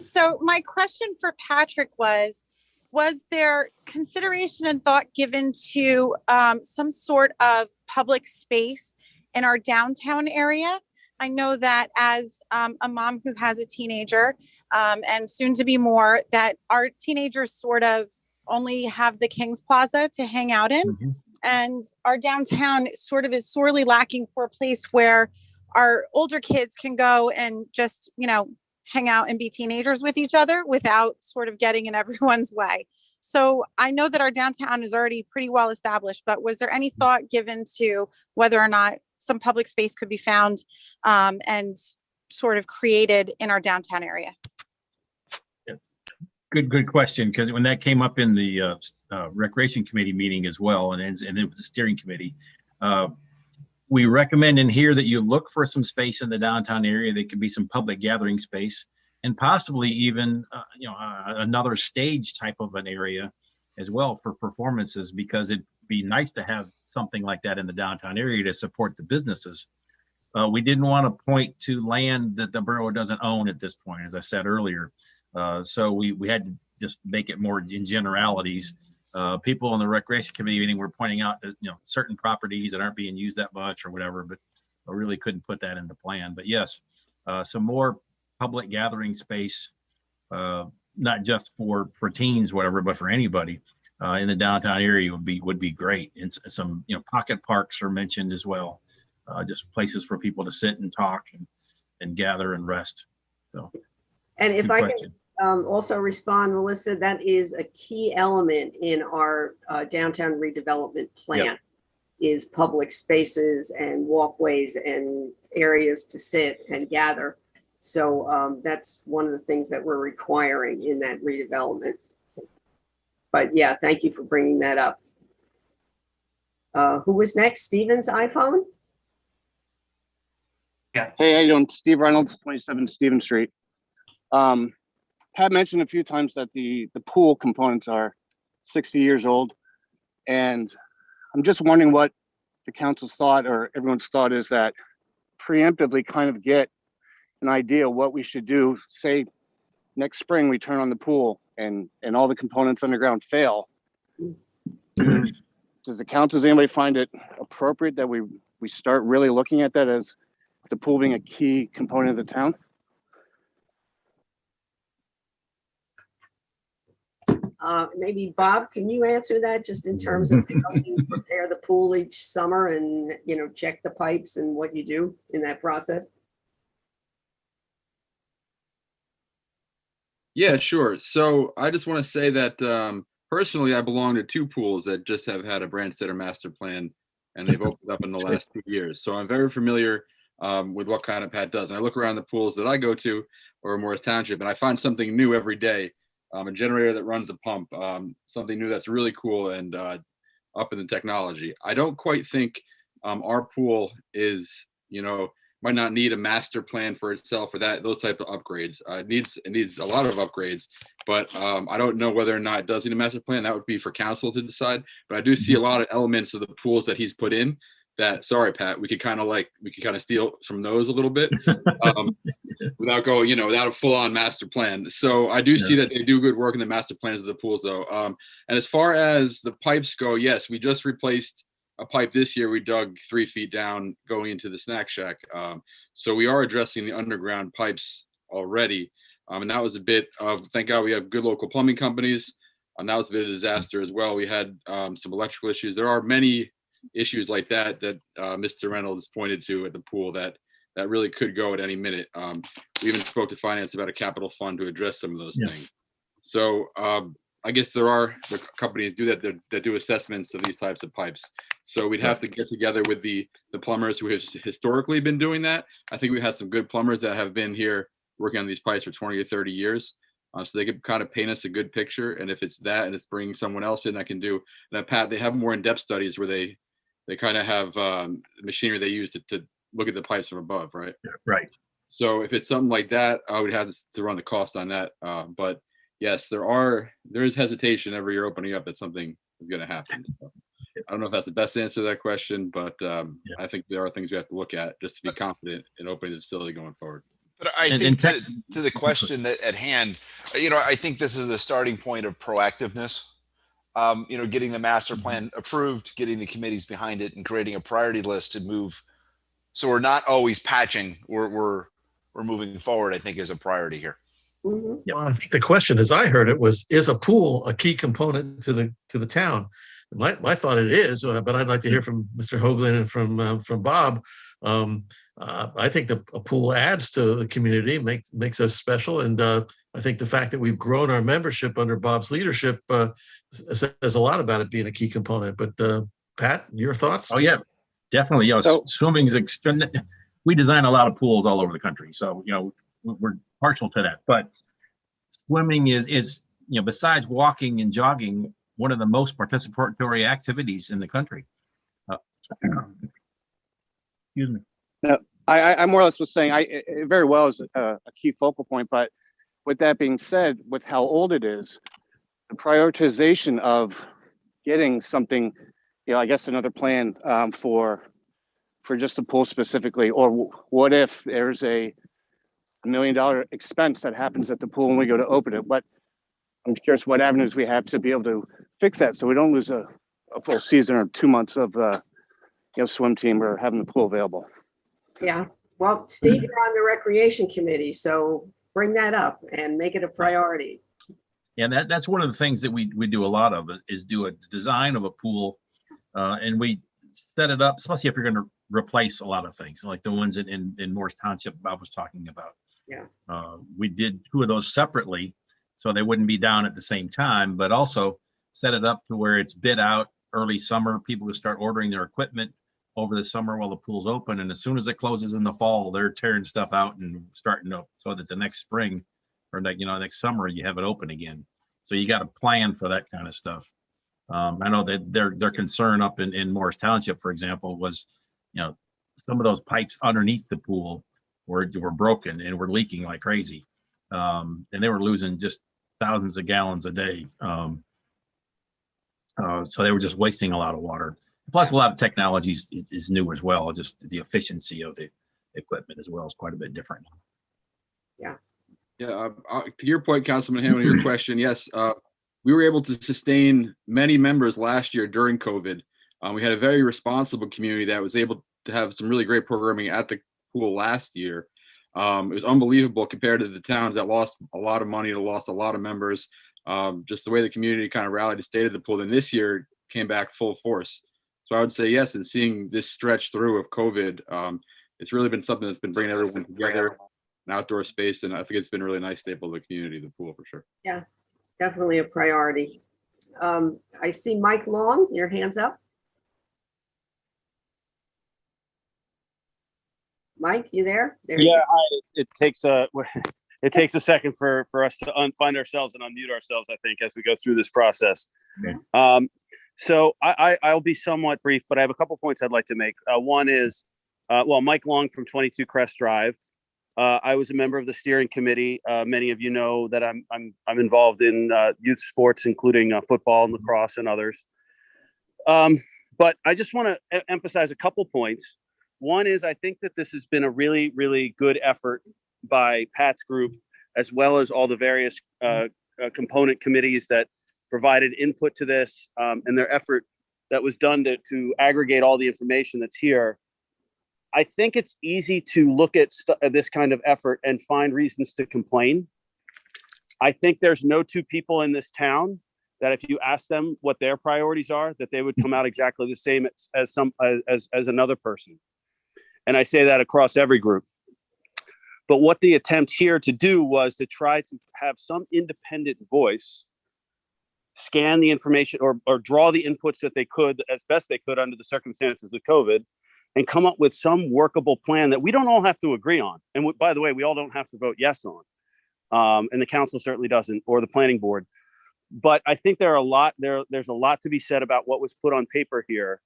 So my question for Patrick was there consideration and thought given to some sort of public space in our downtown area? I know that as a mom who has a teenager and soon to be more, that our teenagers sort of only have the King's Plaza to hang out in. Mm-hmm. And our downtown sort of is sorely lacking for a place where our older kids can go and just, hang out and be teenagers with each other without sort of getting in everyone's way. So I know that our downtown is already pretty well established, but was there any thought given to whether or not some public space could be found and sort of created in our downtown area? Good question, because when that came up in the Recreation Committee meeting as well, and it was the steering committee, we recommend in here that you look for some space in the downtown area. There could be some public gathering space, and possibly even another stage type of an area as well for performances, because it'd be nice to have something like that in the downtown area to support the businesses. We didn't want to point to land that the borough doesn't own at this point, as I said earlier. So we had to just make it more in generalities. People in the recreation committee meeting were pointing out that, certain properties that aren't being used that much or whatever, but I really couldn't put that into plan. But yes, some more public gathering space, not just for teens, whatever, but for anybody in the downtown area would be great. And some, pocket parks are mentioned as well. Just places for people to sit and talk and gather and rest. So, And if good I question. can also respond, Melissa, that is a key element in our downtown redevelopment plan, is public spaces and walkways and areas to sit and gather. So that's one of the things that we're requiring in that redevelopment. But yeah, thank you for bringing that up. Who was next? Steven's iPhone? Yeah. Hey, how you doing? Steve Reynolds, 27 Stephen Street. Pat mentioned a few times that the pool components are 60 years old. And I'm just wondering what the council's thought or everyone's thought is that preemptively kind of get an idea what we should do. Say next spring we turn on the pool and all the components underground fail. Does the council, does anybody find it appropriate that we start really looking at that as the pool being a key component of the town? Maybe Bob, can you answer that just in terms of how you prepare the pool each summer and, check the pipes and what you do in that process? Yeah, sure. So I just want to say that personally, I belong to two pools that just have had a Brandstetter master plan, and they've opened up in the last 2 years. So I'm very familiar with what kind of Pat does. And I look around the pools that I go to or Morris Township, and I find something new every day. A generator that runs a pump, something new that's really cool and up in the technology. I don't quite think our pool is, might not need a master plan for itself or those type of upgrades. It needs a lot of upgrades, but I don't know whether or not it does need a master plan. That would be for council to decide. But I do see a lot of elements of the pools that he's put in that, sorry, Pat, we could kind of steal from those a little bit without going, without a full-on master plan. So I do see that they do good work in the master plans of the pools though. And as far as the pipes go, yes, we just replaced a pipe this year. We dug 3 feet down going into the snack shack. So we are addressing the underground pipes already. And that was a bit of, thank God we have good local plumbing companies. And that was a bit of a disaster as well. We had some electrical issues. There are many issues like that Mr. Reynolds pointed to at the pool that really could go at any minute. We even spoke to finance about a capital fund to address some of those things. So I guess there are the companies that do assessments of these types of pipes. So we'd have to get together with the plumbers who have historically been doing that. I think we had some good plumbers that have been here working on these pipes for 20 or 30 years. So they could kind of paint us a good picture. And if it's that and it's bringing someone else in that can do that, Pat, they have more in-depth studies where they kind of have machinery they use to look at the pipes from above, right? Right. So if it's something like that, I would have to run the cost on that. But yes, there is hesitation every year opening up that something is going to happen. So I don't know if that's the best answer to that question, but I think there are things we have to look at just to be confident in opening the facility going forward. But I think to the question that at hand, I think this is the starting point of proactiveness. Getting the master plan approved, getting the committees behind it, and creating a priority list to move. So we're not always patching. We're moving forward. I think is a priority here. Mm-hmm. Well, I think the question, as I heard it, was: is a pool a key component to the town? My thought it is, but I'd like to hear from Mr. Hoagland and from Bob. I think a pool adds to the community, makes us special, and I think the fact that we've grown our membership under Bob's leadership says a lot about it being a key component. But Pat, your thoughts? Oh yeah, definitely. Swimming's we design a lot of pools all over the country, so we're partial to that. But swimming is besides walking and jogging, one of the most participatory activities in the country. Excuse me. No, I more or less was saying it very well is a key focal point, but with that being said, with how old it is, the prioritization of getting something, I guess another plan for for just the pool specifically? Or what if there's a $1 million expense that happens at the pool when we go to open it? But I'm curious what avenues we have to be able to fix that so we don't lose a full season or 2 months of swim team or having the pool available. Yeah, well, Steve, you're on the recreation committee, so bring that up and make it a priority. Yeah, that's one of the things that we do a lot of is do a design of a pool, and we set it up, especially if you're going to replace a lot of things like the ones in Morris Township Bob was talking about. Yeah. We did 2 of those separately, so they wouldn't be down at the same time, but also set it up to where it's bid out early summer. People would start ordering their equipment over the summer while the pool's open, and as soon as it closes in the fall, they're tearing stuff out and starting up so that the next spring or next summer you have it open again. So you got to plan for that kind of stuff. I know that their concern up in Morris Township, for example, was some of those pipes underneath the pool were broken and were leaking like crazy, and they were losing just thousands of gallons a day. So they were just wasting a lot of water. Plus, a lot of technology is new as well. Just the efficiency of the equipment as well is quite a bit different. Yeah. Yeah, to your point, Councilman Hammond, your question, yes, we were able to sustain many members last year during COVID. We had a very responsible community that was able to have some really great programming at the pool last year. It was unbelievable compared to the towns that lost a lot of money, that lost a lot of members. Just the way the community kind of rallied to stay at the pool. Then this year came back full force. So I would say yes, and seeing this stretch through of COVID, it's really been something that's been bringing everyone together. An outdoor space, and I think it's been a really nice staple of the community, the pool, for sure. Yeah, definitely a priority. I see Mike Long, your hand's up. Mike, you there? Yeah, it takes a second for us to find ourselves and unmute ourselves, I think, as we go through this process. Okay. So I'll be somewhat brief, but I have a couple points I'd like to make. One is, Mike Long from 22 Crest Drive. I was a member of the steering committee. Many of you know that I'm involved in youth sports, including football and lacrosse and others. But I just want to emphasize a couple points. One is I think that this has been a really, really good effort by Pat's group, as well as all the various component committees that provided input to this, and their effort that was done to aggregate all the information that's here. I think it's easy to look at this kind of effort and find reasons to complain. I think there's no 2 people in this town that if you ask them what their priorities are, that they would come out exactly the same as another person. And I say that across every group. But what the attempt here to do was to try to have some independent voice scan the information or draw the inputs that they could as best they could under the circumstances of COVID, and come up with some workable plan that we don't all have to agree on. And by the way, we all don't have to vote yes on. And the council certainly doesn't, or the planning board. But I think there's a lot to be said about what was put on paper here.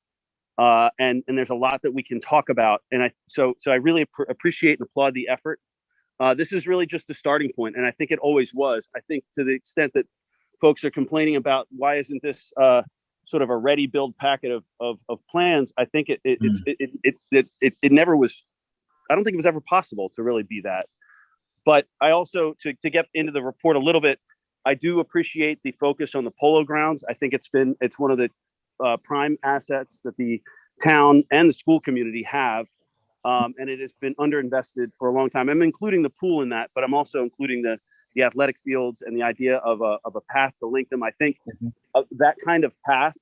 And there's a lot that we can talk about. And so I really appreciate and applaud the effort. This is really just the starting point, and I think it always was. I think to the extent that folks are complaining about why isn't this sort of a ready build packet of plans, I think it never was. I don't think it was ever possible to really be that. But I also, to get into the report a little bit, I do appreciate the focus on the Polo Grounds. I think it's one of the prime assets that the town and the school community have. And it has been underinvested for a long time. I'm including the pool in that, but I'm also including the athletic fields and the idea of a path to link them. I think that kind of path,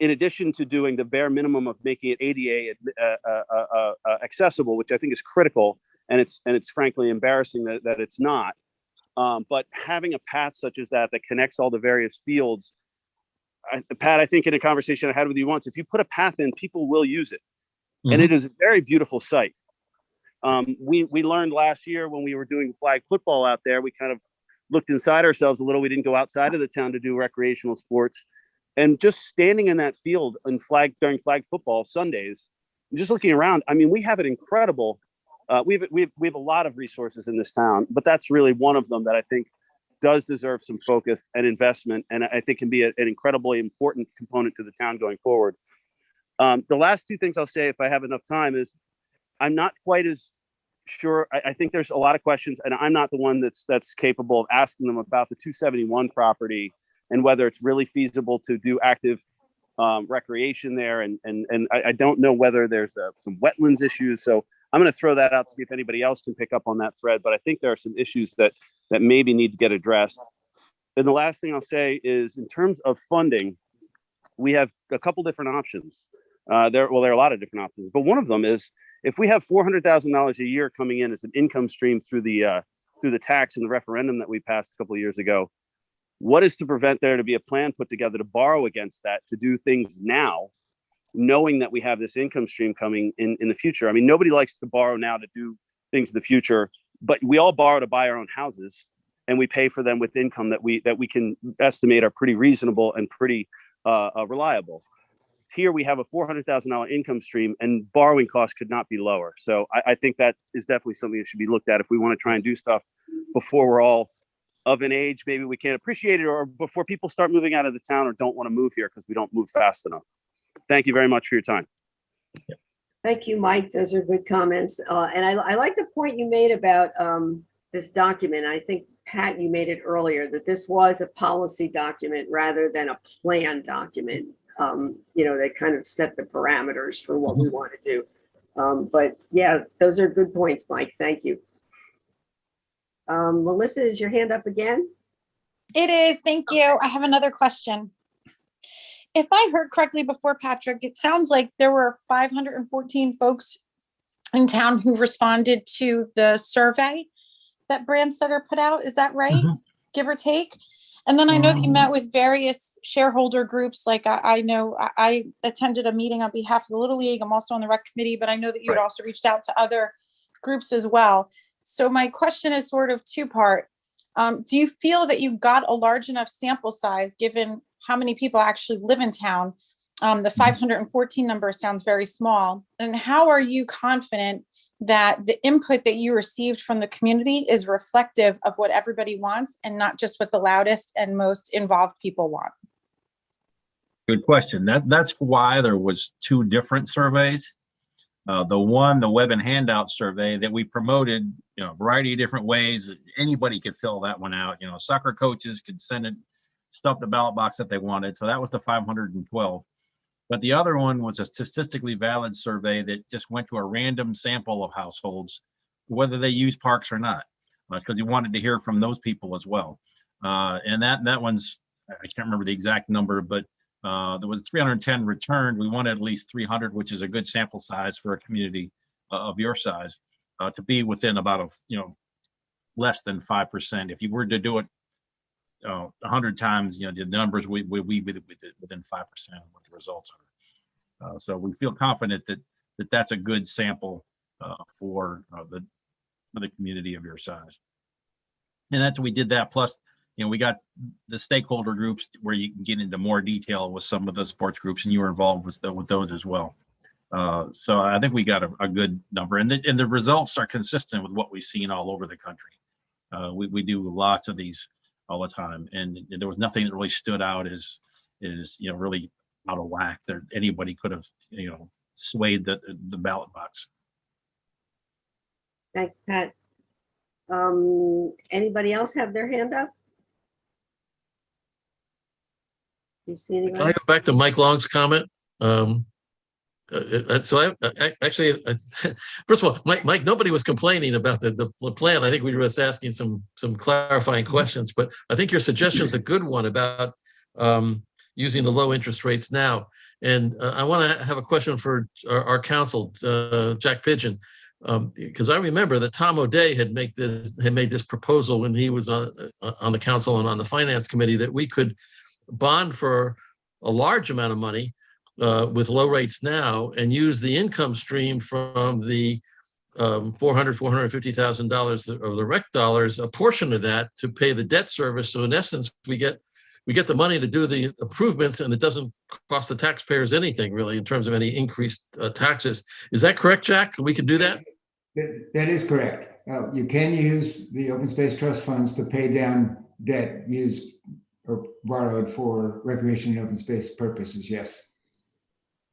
in addition to doing the bare minimum of making it ADA accessible, which I think is critical, and it's frankly embarrassing that it's not. But having a path such as that connects all the various fields, Pat, I think in a conversation I had with you once, if you put a path in, people will use it. And it is a very beautiful site. We learned last year when we were doing flag football out there, we kind of looked inside ourselves a little. We didn't go outside of the town to do recreational sports. And just standing in that field during flag football Sundays, and just looking around, I mean, we have an incredible, we have a lot of resources in this town, but that's really one of them that I think does deserve some focus and investment, and I think can be an incredibly important component to the town going forward. The last two things I'll say, if I have enough time, is I'm not quite as sure. I think there's a lot of questions, and I'm not the one that's capable of asking them about the 271 property and whether it's really feasible to do active recreation there. And I don't know whether there's some wetlands issues. So I'm going to throw that out to see if anybody else can pick up on that thread. But I think there are some issues that maybe need to get addressed. And the last thing I'll say is, in terms of funding, we have a couple different options. There are a lot of different options, but one of them is, if we have $400,000 a year coming in as an income stream through the tax and the referendum that we passed a couple of years ago, what is to prevent there to be a plan put together to borrow against that, to do things now, knowing that we have this income stream coming in the future? I mean, nobody likes to borrow now to do things in the future, but we all borrow to buy our own houses, and we pay for them with income that we can estimate are pretty reasonable and pretty reliable. Here we have a $400,000 income stream, and borrowing costs could not be lower. So I think that is definitely something that should be looked at if we want to try and do stuff before we're all of an age maybe we can't appreciate it, or before people start moving out of the town or don't want to move here because we don't move fast enough. Thank you very much for your time. Thank you, Mike. Those are good comments. And I like the point you made about this document. I think, Pat, you made it earlier that this was a policy document rather than a plan document. They kind of set the parameters for what we want to do. But yeah, those are good points, Mike. Thank you. Melissa, is your hand up again? It is. Thank you. I have another question. If I heard correctly before, Patrick, it sounds like there were 514 folks in town who responded to the survey that Brandsetter put out. Is that right? Mm-hmm. Give or take? And then I know that you met with various shareholder groups. Like I know I attended a meeting on behalf of the Little League. I'm also on the rec committee, but I know that you had also reached out to other groups as well. So my question is sort of two-part. Do you feel that you got a large enough sample size given how many people actually live in town? The 514 number sounds very small. And how are you confident that the input that you received from the community is reflective of what everybody wants and not just what the loudest and most involved people want? Good question. That's why there was two different surveys. The web and handout survey that we promoted, a variety of different ways. Anybody could fill that one out. Soccer coaches could send it, stuff the ballot box that they wanted. So that was the 512. But the other one was a statistically valid survey that just went to a random sample of households, whether they use parks or not, because you wanted to hear from those people as well. And that one's, I can't remember the exact number, but there was 310 returned. We wanted at least 300, which is a good sample size for a community of your size, to be within about less than 5%. If you were to do it 100 times, the numbers we within 5% of what the results are. So we feel confident that that's a good sample for the community of your size. And that's we did that. Plus, we got the stakeholder groups where you can get into more detail with some of the sports groups, and you were involved with those as well. So I think we got a good number, and the results are consistent with what we've seen all over the country. We do lots of these all the time, and there was nothing that really stood out as really out of whack. There anybody could have swayed the ballot box. Thanks, Pat. Anybody else have their hand up? You see anyone? Can I go back to Mike Long's comment? So first of all, Mike, nobody was complaining about the plan. I think we were just asking some clarifying questions, but I think your suggestion is a good one about using the low interest rates now. And I want to have a question for our counsel, Jack Pigeon, because I remember that Tom O'Day had made this proposal when he was on the council and on the finance committee, that we could bond for a large amount of money with low rates now and use the income stream from the $450,000 of the rec dollars, a portion of that, to pay the debt service. So in essence, we get the money to do the improvements, and it doesn't cost the taxpayers anything really in terms of any increased taxes. Is that correct, Jack? We could do that? That is correct. You can use the open space trust funds to pay down debt used or borrowed for recreation and open space purposes, yes.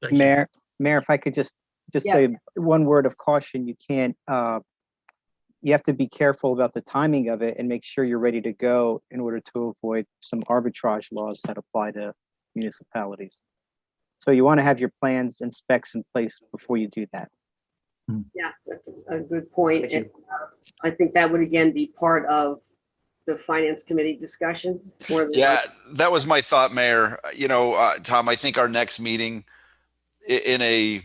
Thank you. Mayor, if I could just Yeah. say one word of caution, you have to be careful about the timing of it and make sure you're ready to go in order to avoid some arbitrage laws that apply to municipalities. So you want to have your plans and specs in place before you do that. Yeah, that's a good point. Thank you. And, I think that would again be part of the finance committee discussion. more than Yeah, likely. that was my thought, Mayor. You know, Tom, I think our next meeting in a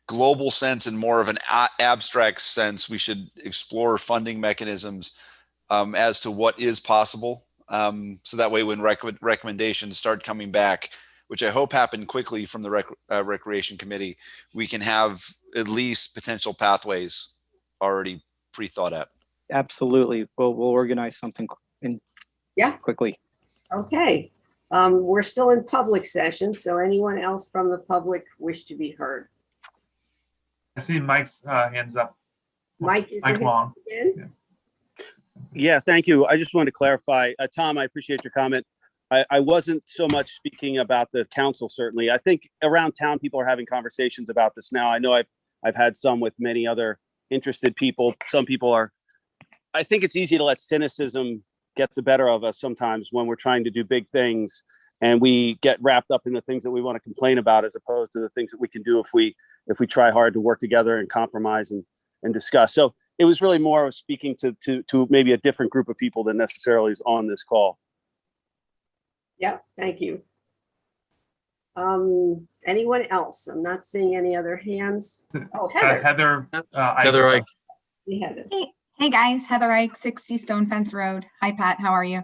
global sense and more of an abstract sense, we should explore funding mechanisms as to what is possible. So that way when recommendations start coming back, which I hope happen quickly from the Recreation Committee, we can have at least potential pathways already pre-thought out. Absolutely. We'll organize something quickly. Okay. We're still in public session, so anyone else from the public wish to be heard? I see Mike's hands up. Mike, is Mike your Long. hand again? Yeah, thank you. I just wanted to clarify. Tom, I appreciate your comment. I wasn't so much speaking about the council, certainly. I think around town, people are having conversations about this now. I know I've had some with many other interested people. Some people are, I think it's easy to let cynicism get the better of us sometimes when we're trying to do big things and we get wrapped up in the things that we want to complain about as opposed to the things that we can do if we try hard to work together and compromise and discuss. So it was really more of speaking to maybe a different group of people than necessarily is on this call. Yeah, thank you. Anyone else? I'm not seeing any other hands. Oh, Heather. Heather. Heather, I We have it. Hey guys, Heather Ike, 60 Stone Fence Road. Hi Pat, how are you?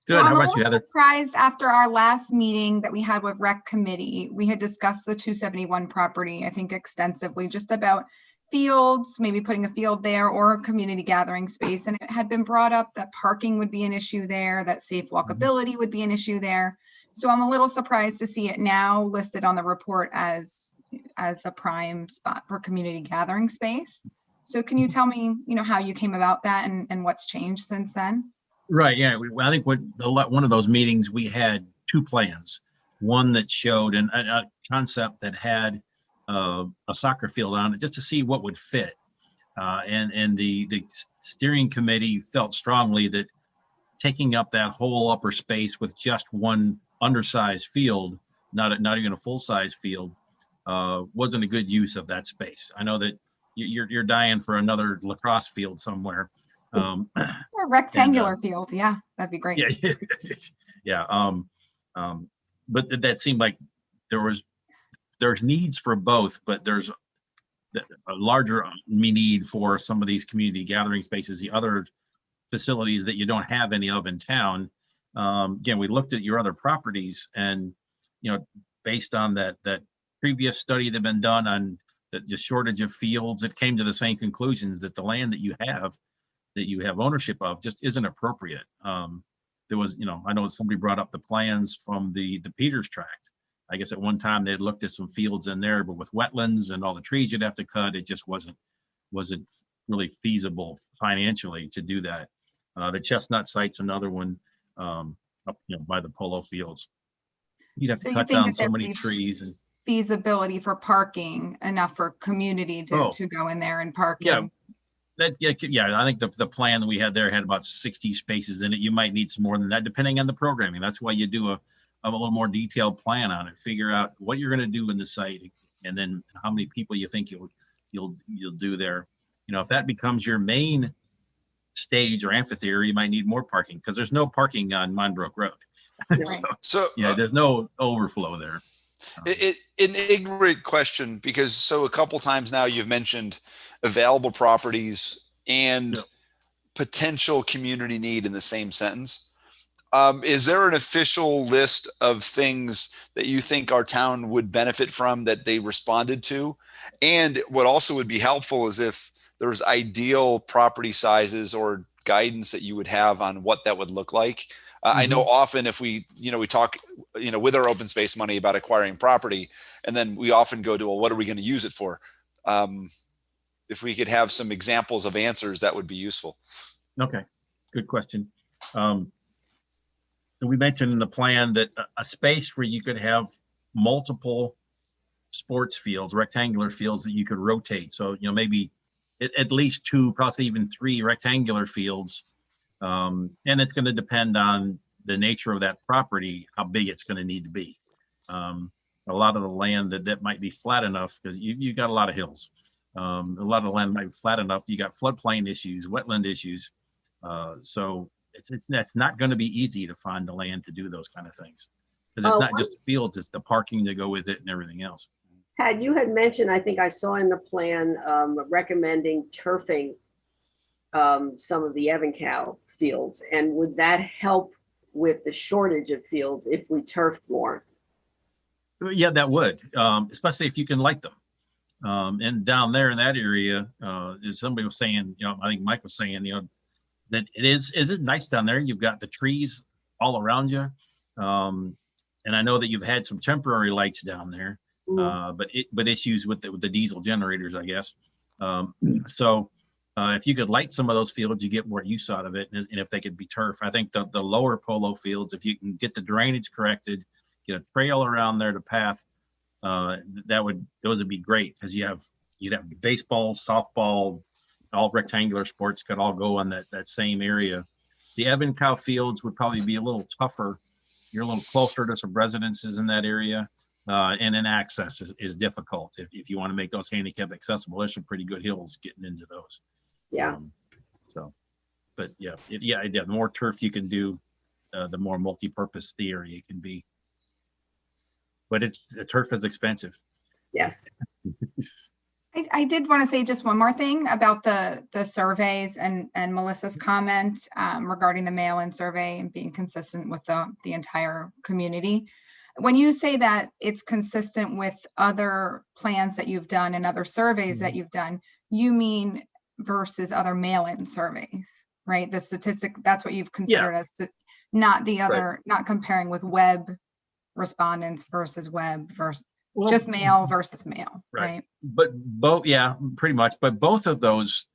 Good, So I'm how a about you, little Heather? surprised after our last meeting that we had with Rec Committee. We had discussed the 271 property, I think extensively, just about fields, maybe putting a field there or a community gathering space. And it had been brought up that parking would be an issue there, that safe walkability would be an issue there. So I'm a little surprised to see it now listed on the report as a prime spot for community gathering space. So can you tell me, how you came about that and what's changed since then? Right, yeah. I think one of those meetings, we had two plans. One that showed a concept that had a soccer field on it just to see what would fit. And the steering committee felt strongly that taking up that whole upper space with just one undersized field, not even a full-size field, wasn't a good use of that space. I know that you're dying for another lacrosse field somewhere. A rectangular field, yeah, that'd be great. Yeah, yeah. But that seemed like there's needs for both, but there's a larger need for some of these community gathering spaces, the other facilities that you don't have any of in town. Again, we looked at your other properties and, based on that previous study that had been done on the shortage of fields, it came to the same conclusions that the land that you have ownership of just isn't appropriate. There was, I know somebody brought up the plans from the Peters tract. I guess at one time they had looked at some fields in there, but with wetlands and all the trees you'd have to cut, it just wasn't really feasible financially to do that. The Chestnut Site's another one up, by the Polo Fields. You'd have So to you cut think down that so there many would be trees and. Feasibility for parking enough for community to go in there and park? Yeah. I think the plan that we had there had about 60 spaces in it. You might need some more than that, depending on the programming. That's why you do a little more detailed plan on it. Figure out what you're going to do in the site, and then how many people you think you'll do there. If that becomes your main stage or amphitheater, you might need more parking because there's no parking on Minebrook Road. So there's no overflow there. An ignorant question, because a couple times now you've mentioned available properties and potential community need in the same sentence. Is there an official list of things that you think our town would benefit from that they responded to? And what also would be helpful is if there's ideal property sizes or guidance that you would have on what that would look like. I know often if we talk, with our open space money about acquiring property, and then we often go to, well, what are we going to use it for? If we could have some examples of answers, that would be useful. Okay, good question. We mentioned in the plan that a space where you could have multiple sports fields, rectangular fields that you could rotate. So, maybe at least 2, possibly even 3 rectangular fields. And it's going to depend on the nature of that property, how big it's going to need to be. A lot of the land that might be flat enough, because you got a lot of hills. A lot of the land might be flat enough. You got floodplain issues, wetland issues. So that's not going to be easy to find the land to do those kind of things. Because it's not just the fields, it's the parking to go with it and everything else. Pat, you had mentioned, I think I saw in the plan, recommending turfing some of the Evancow fields. And would that help with the shortage of fields if we turfed more? Yeah, that would, especially if you can light them. And down there in that area, as somebody was saying, I think Mike was saying, that is it nice down there? You've got the trees all around you. And I know that you've had some temporary lights down there, but issues with the diesel generators, I guess. So if you could light some of those fields, you get more use out of it. And if they could be turf, I think the lower polo fields, if you can get the drainage corrected, get a trail around there to path, those would be great, because you'd have baseball, softball, all rectangular sports could all go on that same area. The Evancow fields would probably be a little tougher. You're a little closer to some residences in that area, and then access is difficult if you want to make those handicap accessible. There's some pretty good hills getting into those. Yeah. But the more turf you can do, the more multi-purpose the area can be. But the turf is expensive. Yes. I did want to say just one more thing about the surveys and Melissa's comment regarding the mail-in survey and being consistent with the entire community. When you say that it's consistent with other plans that you've done and other surveys that you've done, you mean versus other mail-in surveys, right? The statistic, that's what you've considered as to not the other, not comparing with web respondents versus web versus just mail versus mail, right? But both, pretty much. But both of those,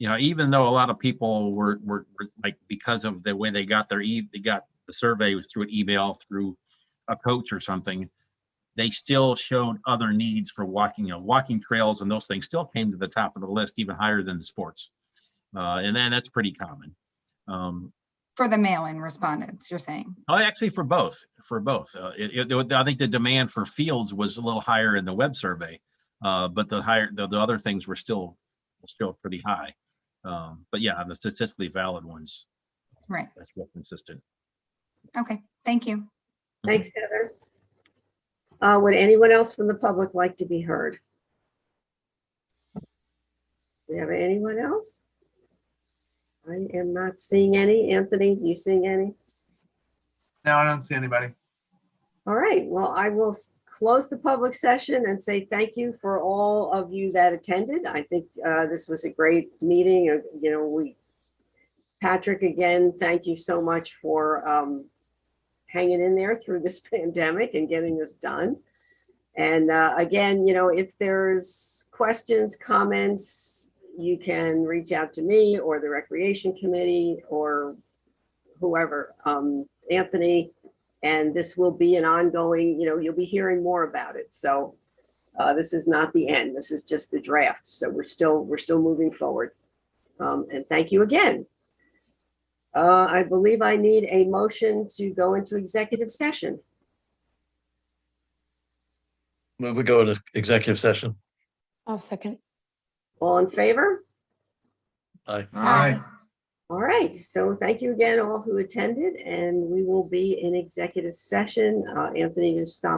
even though a lot of people were like, because of the way they got they got the survey was through an email, through a coach or something, they still showed other needs for walking, walking trails, and those things still came to the top of the list, even higher than the sports. And then that's pretty common. For the mail-in respondents, you're saying? Oh, actually, for both. I think the demand for fields was a little higher in the web survey, but the other things were still pretty high. But yeah, on the statistically valid ones, right? That's real consistent. Okay, thank you. Thanks, Heather. Would anyone else from the public like to be heard? Do we have anyone else? I am not seeing any. Anthony, you seeing any? No, I don't see anybody. All right, well, I will close the public session and say thank you for all of you that attended. I think this was a great meeting. Patrick, again, thank you so much for hanging in there through this pandemic and getting this done. And again, if there's questions, comments, you can reach out to me or the Recreation Committee or whoever, Anthony, and this will be an ongoing, you'll be hearing more about it. So this is not the end. This is just the draft. So we're still moving forward. And thank you again. I believe I need a motion to go into executive session. Move we go into executive session. I'll second. All in favor? Aye. Aye. All right. So thank you again, all who attended, and we will be in executive session. Anthony, you stop